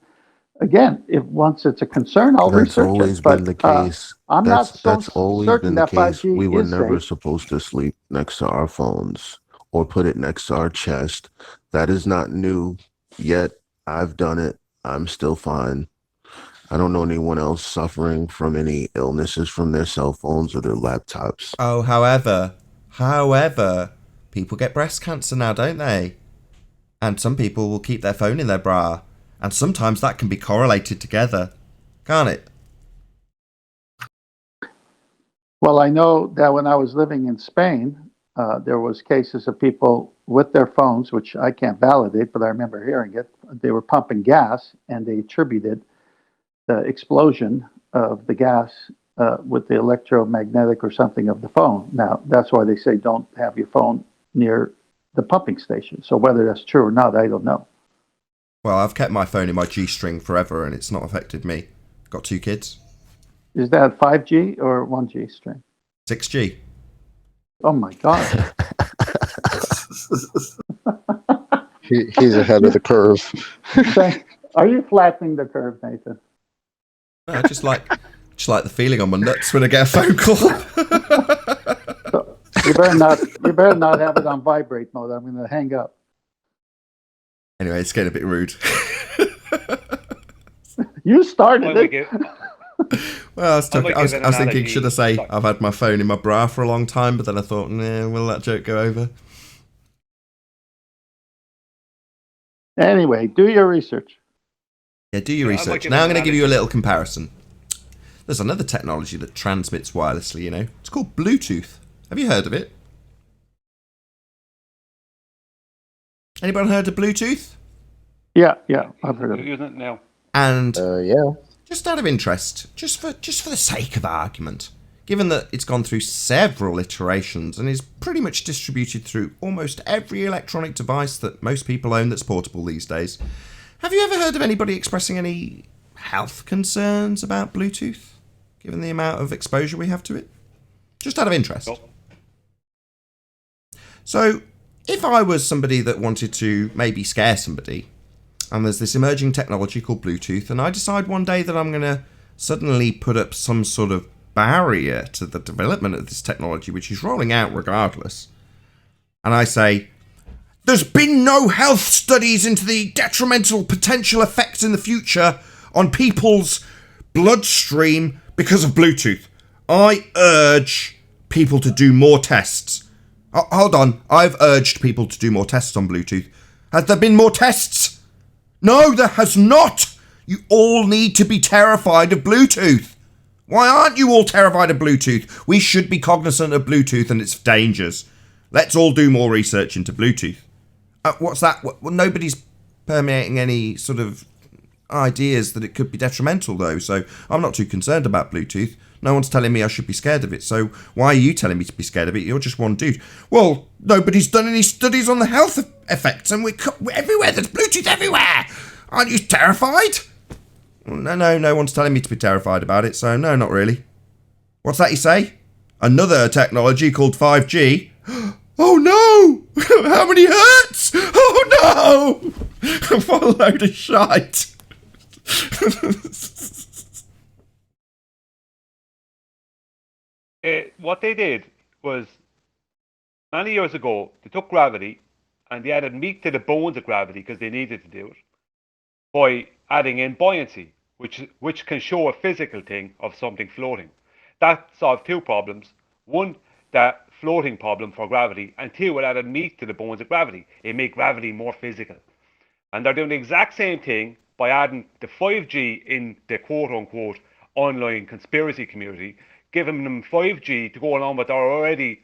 Again, if once it's a concern, I'll research it. That's always been the case. I'm not so that's always certain been the that case. 5G We were is never safe. supposed to sleep next to our phones or put it next to our chest. That is not new yet. I've done it. I'm still fine. I don't know anyone else suffering from any illnesses from their cell phones or their laptops. Oh, however, people get breast cancer now, don't they? And some people will keep their phone in their bra. And sometimes that can be correlated together, can't it? Well, I know that when I was living in Spain, there was cases of people with their phones, which I can't validate, but I remember hearing it. They were pumping gas, and they attributed the explosion of the gas with the electromagnetic or something of the phone. Now, that's why they say don't have your phone near the pumping station. So whether that's true or not, I don't know. Well, I've kept my phone in my G-string forever, and it's not affected me. Got 2 kids. Is that 5G or 1G string? 6G. Oh my God. He's ahead of the curve. Are you flattening the curve, Nathan? No, I just like the feeling on my nuts when I get a phone call. So you better not have it on vibrate mode. I'm going to hang up. Anyway, it's getting a bit rude. You started it. Well, I was thinking, should I say I've had my phone in my bra for a long time, but then I thought, nah, will that joke go over? Anyway, do your research. Yeah, do your research. Now I'm going to give you a little comparison. There's another technology that transmits wirelessly, you know. It's called Bluetooth. Have you heard of it? Anybody heard of Bluetooth? Yeah, I've heard of it. Using it now. And yeah. Just out of interest, just for the sake of argument, given that it's gone through several iterations and is pretty much distributed through almost every electronic device that most people own that's portable these days, have you ever heard of anybody expressing any health concerns about Bluetooth, given the amount of exposure we have to it? Just out of interest. Nope. So, if I was somebody that wanted to maybe scare somebody, and there's this emerging technology called Bluetooth, and I decide one day that I'm going to suddenly put up some sort of barrier to the development of this technology, which is rolling out regardless, and I say, there's been no health studies into the detrimental potential effects in the future on people's bloodstream because of Bluetooth. I urge people to do more tests. Hold on, I've urged people to do more tests on Bluetooth. Has there been more tests? No, there has not. You all need to be terrified of Bluetooth. Why aren't you all terrified of Bluetooth? We should be cognizant of Bluetooth and its dangers. Let's all do more research into Bluetooth. What's that? Well, nobody's permeating any sort of ideas that it could be detrimental, though, so I'm not too concerned about Bluetooth. No one's telling me I should be scared of it, so why are you telling me to be scared of it? You're just one dude. Well, nobody's done any studies on the health effects, and we're everywhere. There's Bluetooth everywhere. Aren't you terrified? Well, no one's telling me to be terrified about it, so no, not really. What's that you say? Another technology called 5G? Oh no! How many hertz? Oh no! What a load of shite. What they did was, many years ago, they took gravity and they added meat to the bones of gravity because they needed to do it by adding in buoyancy, which can show a physical thing of something floating. That solved two problems. One, that floating problem for gravity, and two, it added meat to the bones of gravity. It made gravity more physical. And they're doing the exact same thing by adding the 5G in the quote-unquote online conspiracy community, giving them 5G to go along with their already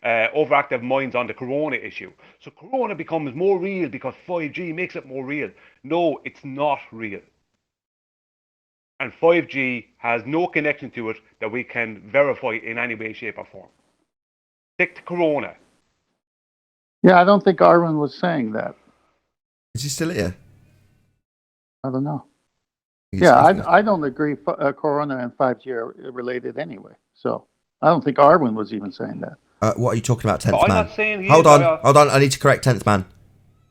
overactive minds on the corona issue. So corona becomes more real because 5G makes it more real. No, it's not real. And 5G has no connection to it that we can verify in any way, shape, or form. Stick to corona. Yeah, I don't think Arwen was saying that. Is he still here? I don't know. He's I don't agree. Corona and 5G are related anyway. So I don't think Arwen was even saying that. What are you talking about, 10th But I'm man? not saying he Hold is, on. I need to correct 10th man.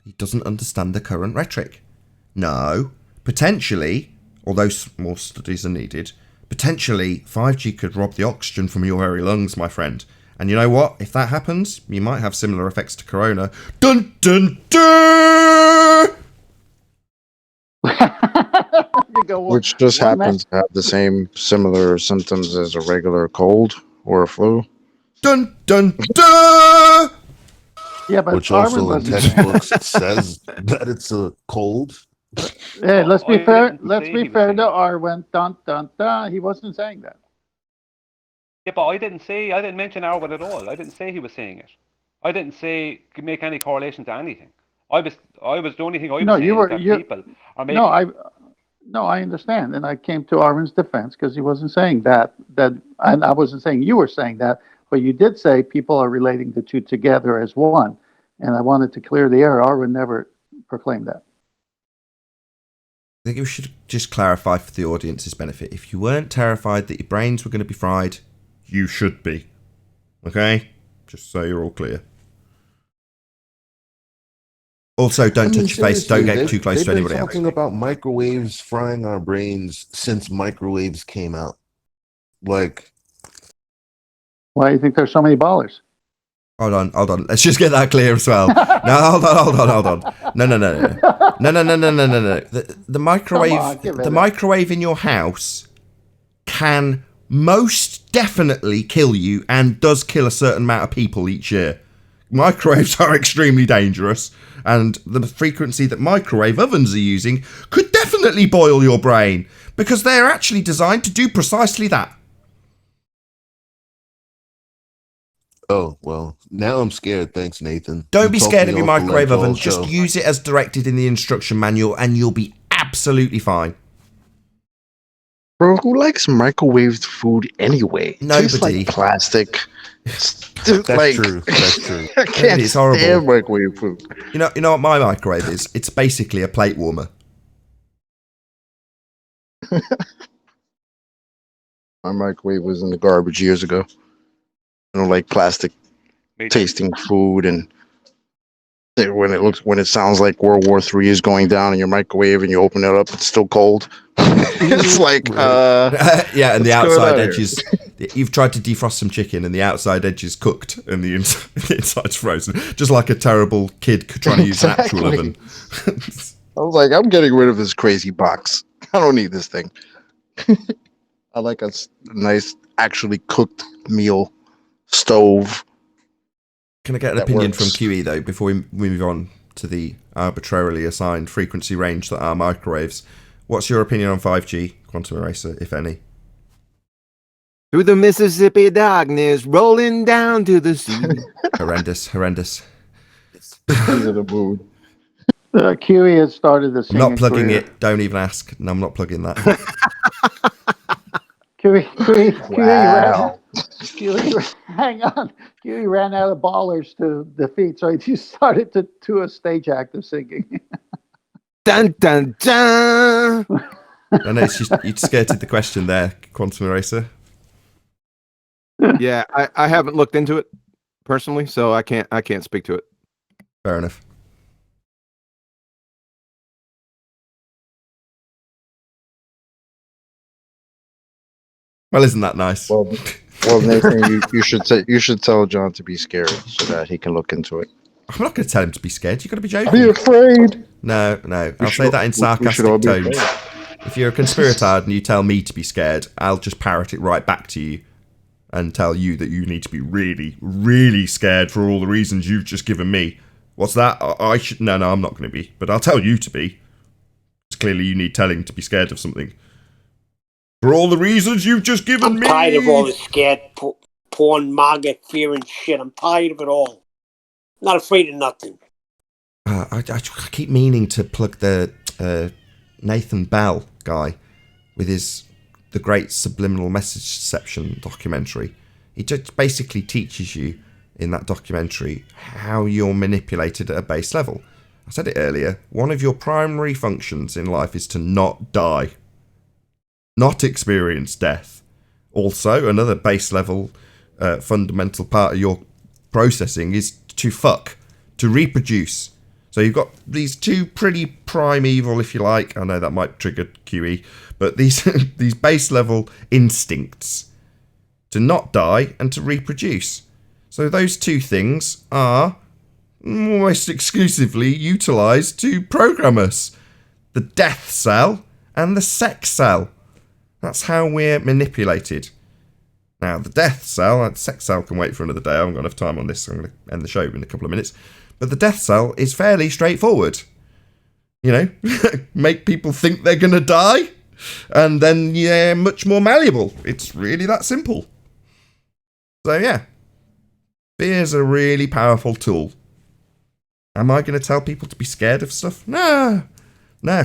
He doesn't understand the current rhetoric. No, potentially, although more studies are needed, potentially 5G could rob the oxygen from your very lungs, my friend. And you know what? If that happens, you might have similar effects to corona. Dun dun dun! Which just happens to have the same similar symptoms as a regular cold or a flu. Dun dun dun! Yeah, but Which also Arwen in wasn't textbooks says that it's a cold. Hey, let's be fair. didn't Let's say be he was fair saying to that. Arwen. Dun dun dun. He wasn't saying that. Yeah, but I didn't mention Arwen at all. I didn't say he was saying it. I didn't say make any correlation to anything. The only thing I was No, saying you is were. that You people are making. No, I understand, and I came to Arwen's defense because he wasn't saying that. And I wasn't saying you were saying that, but you did say people are relating the two together as one, and I wanted to clear the air. Arwen never proclaimed that. I think we should just clarify for the audience's benefit. If you weren't terrified that your brains were going to be fried, you should be. Okay? Just so you're all clear. Also, don't touch your face. Don't get too close to anybody else. They've been talking about microwaves frying our brains since microwaves came out. Like, Why do you think there's so many ballers? Hold on. Let's just get that clear as well. No, hold on. No. The microwave in your house can most definitely kill you and does kill a certain amount of people each year. Microwaves are extremely dangerous, and the frequency that microwave ovens are using could definitely boil your brain because they're actually designed to do precisely that. oh, well, now I'm scared. Thanks, Nathan. Don't You be talked scared me of your off the microwave ledge all oven. Just show. use it as directed in the instruction manual and you'll be absolutely fine. Bro, who likes microwaved food anyway? It tastes Nobody. like plastic. That's Like, true. That's true. I can't It's horrible. stand microwave food. You know what my microwave is? It's basically a plate warmer. My microwave was in the garbage years ago. I don't like plastic tasting food, and when it sounds like World War III is going down in your microwave and you open it up, it's still cold. It's like yeah, and the what's going outside on edge here? is. You've tried to defrost some chicken and the outside edge is cooked and the inside's frozen. Just like a terrible kid trying to use an actual oven. I was like, I'm getting rid of this crazy box. I don't need this thing. I like a nice, actually cooked meal stove. Can I get an opinion from QE though before we move on to the arbitrarily assigned frequency range that are microwaves? What's your opinion on 5G, Quantum Eraser, if any? Through the Mississippi darkness, rolling down to the sea. Horrendous. Into the mood. QE has started the I'm singing not plugging career. it. Don't even ask. No, I'm not plugging that. QE hang on. QE ran out of ballers to defeat, so he started to do a stage act of singing. Dun dun dun. I know it's just, you skirted the question there, Quantum Eraser. Yeah, I haven't looked into it. personally, so I can't speak to it. Fair enough. Well, isn't that nice? Well, Nathan, you should tell John to be scared so that he can look into it. I'm not going to tell him to be scared. You've got to be joking. Be afraid. No. I'll say that in sarcastic tones. If you're a conspiratard and you tell me to be scared, I'll just parrot it right back to you and tell you that you need to be really, really scared for all the reasons you've just given me. What's that? I should... No, I'm not going to be. But I'll tell you to be. It's clearly you need telling to be scared of something. For all the reasons you've just given me. I'm tired of all this scared porn, MAGA, fear and shit. I'm tired of it all. I'm not afraid of nothing. I keep meaning to plug the Nathan Bell guy with the Great Subliminal Message Deception documentary. He just basically teaches you in that documentary how you're manipulated at a base level. I said it earlier, one of your primary functions in life is to not die. Not experience death. Also, another base level fundamental part of your processing is to fuck, to reproduce. So you've got these two pretty primeval, if you like, I know that might trigger QE, but these these base level instincts to not die and to reproduce. So those two things are almost exclusively utilised to program us. The death cell and the sex cell. That's how we're manipulated. Now, the death cell, the sex cell can wait for another day. I haven't got enough time on this, so I'm going to end the show in a couple of minutes. But the death cell is fairly straightforward. You know, make people think they're going to die, and then you're much more malleable. It's really that simple. So, yeah. Fear's a really powerful tool. Am I going to tell people to be scared of stuff? No,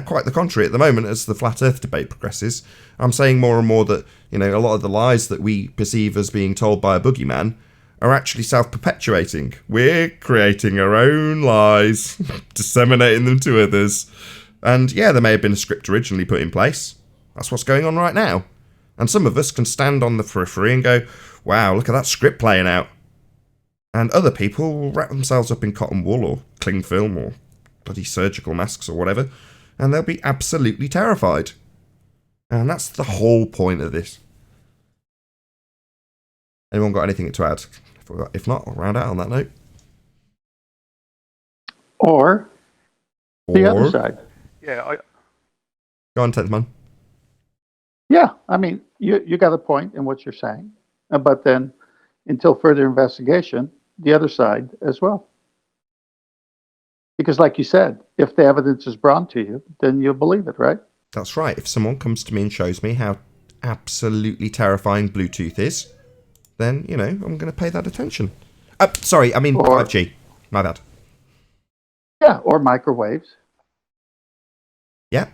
quite the contrary. At the moment, as the flat earth debate progresses, I'm saying more and more that, you know, a lot of the lies that we perceive as being told by a boogeyman are actually self-perpetuating. We're creating our own lies, disseminating them to others. And yeah, there may have been a script originally put in place. That's what's going on right now. And some of us can stand on the periphery and go, wow, look at that script playing out. And other people will wrap themselves up in cotton wool or cling film or bloody surgical masks or whatever, and they'll be absolutely terrified. And that's the whole point of this. Anyone got anything to add? If not, I'll round out on that note. Or the other side. Yeah. Go on, 10th man. Yeah, I mean, you got a point in what you're saying, but then until further investigation, the other side as well. Because like you said, if the evidence is brought to you, then you'll believe it, right? That's right. If someone comes to me and shows me how absolutely terrifying Bluetooth is, then, you know, I'm going to pay that attention. Sorry, I mean 5G. My bad. Yeah, or microwaves. Yeah.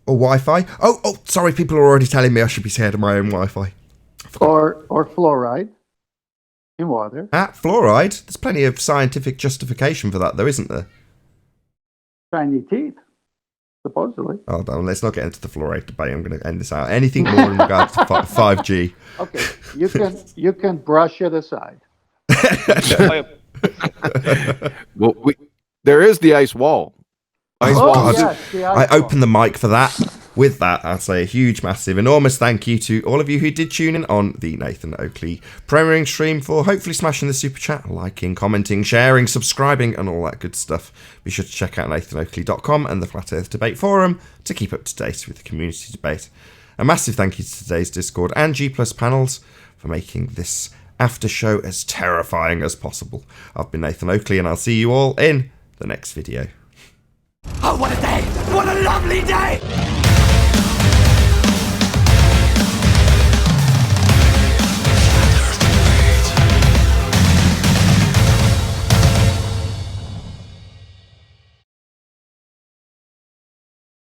Or Wi-Fi. Oh, sorry, people are already telling me I should be scared of my own Wi-Fi. Or fluoride in water. Fluoride? There's plenty of scientific justification for that, though, isn't there? Shiny teeth, supposedly. Oh, no, let's not get into the fluoride debate. I'm going to end this out. Anything more in regards to 5G? Okay, you can brush it aside. Well, there is the ice wall. I opened the mic for that. With that, I'll say a huge, massive, enormous thank you to all of you who did tune in on the Nathan Oakley premiering stream for hopefully smashing the super chat, liking, commenting, sharing, subscribing, and all that good stuff. Be sure to check out nathanoakley.com and the Flat Earth Debate Forum to keep up to date with the community debate. A massive thank you to today's Discord and G Plus panels for making this after show as terrifying as possible. I've been Nathan Oakley, and I'll see you all in the next video. Oh, what a day! What a lovely day!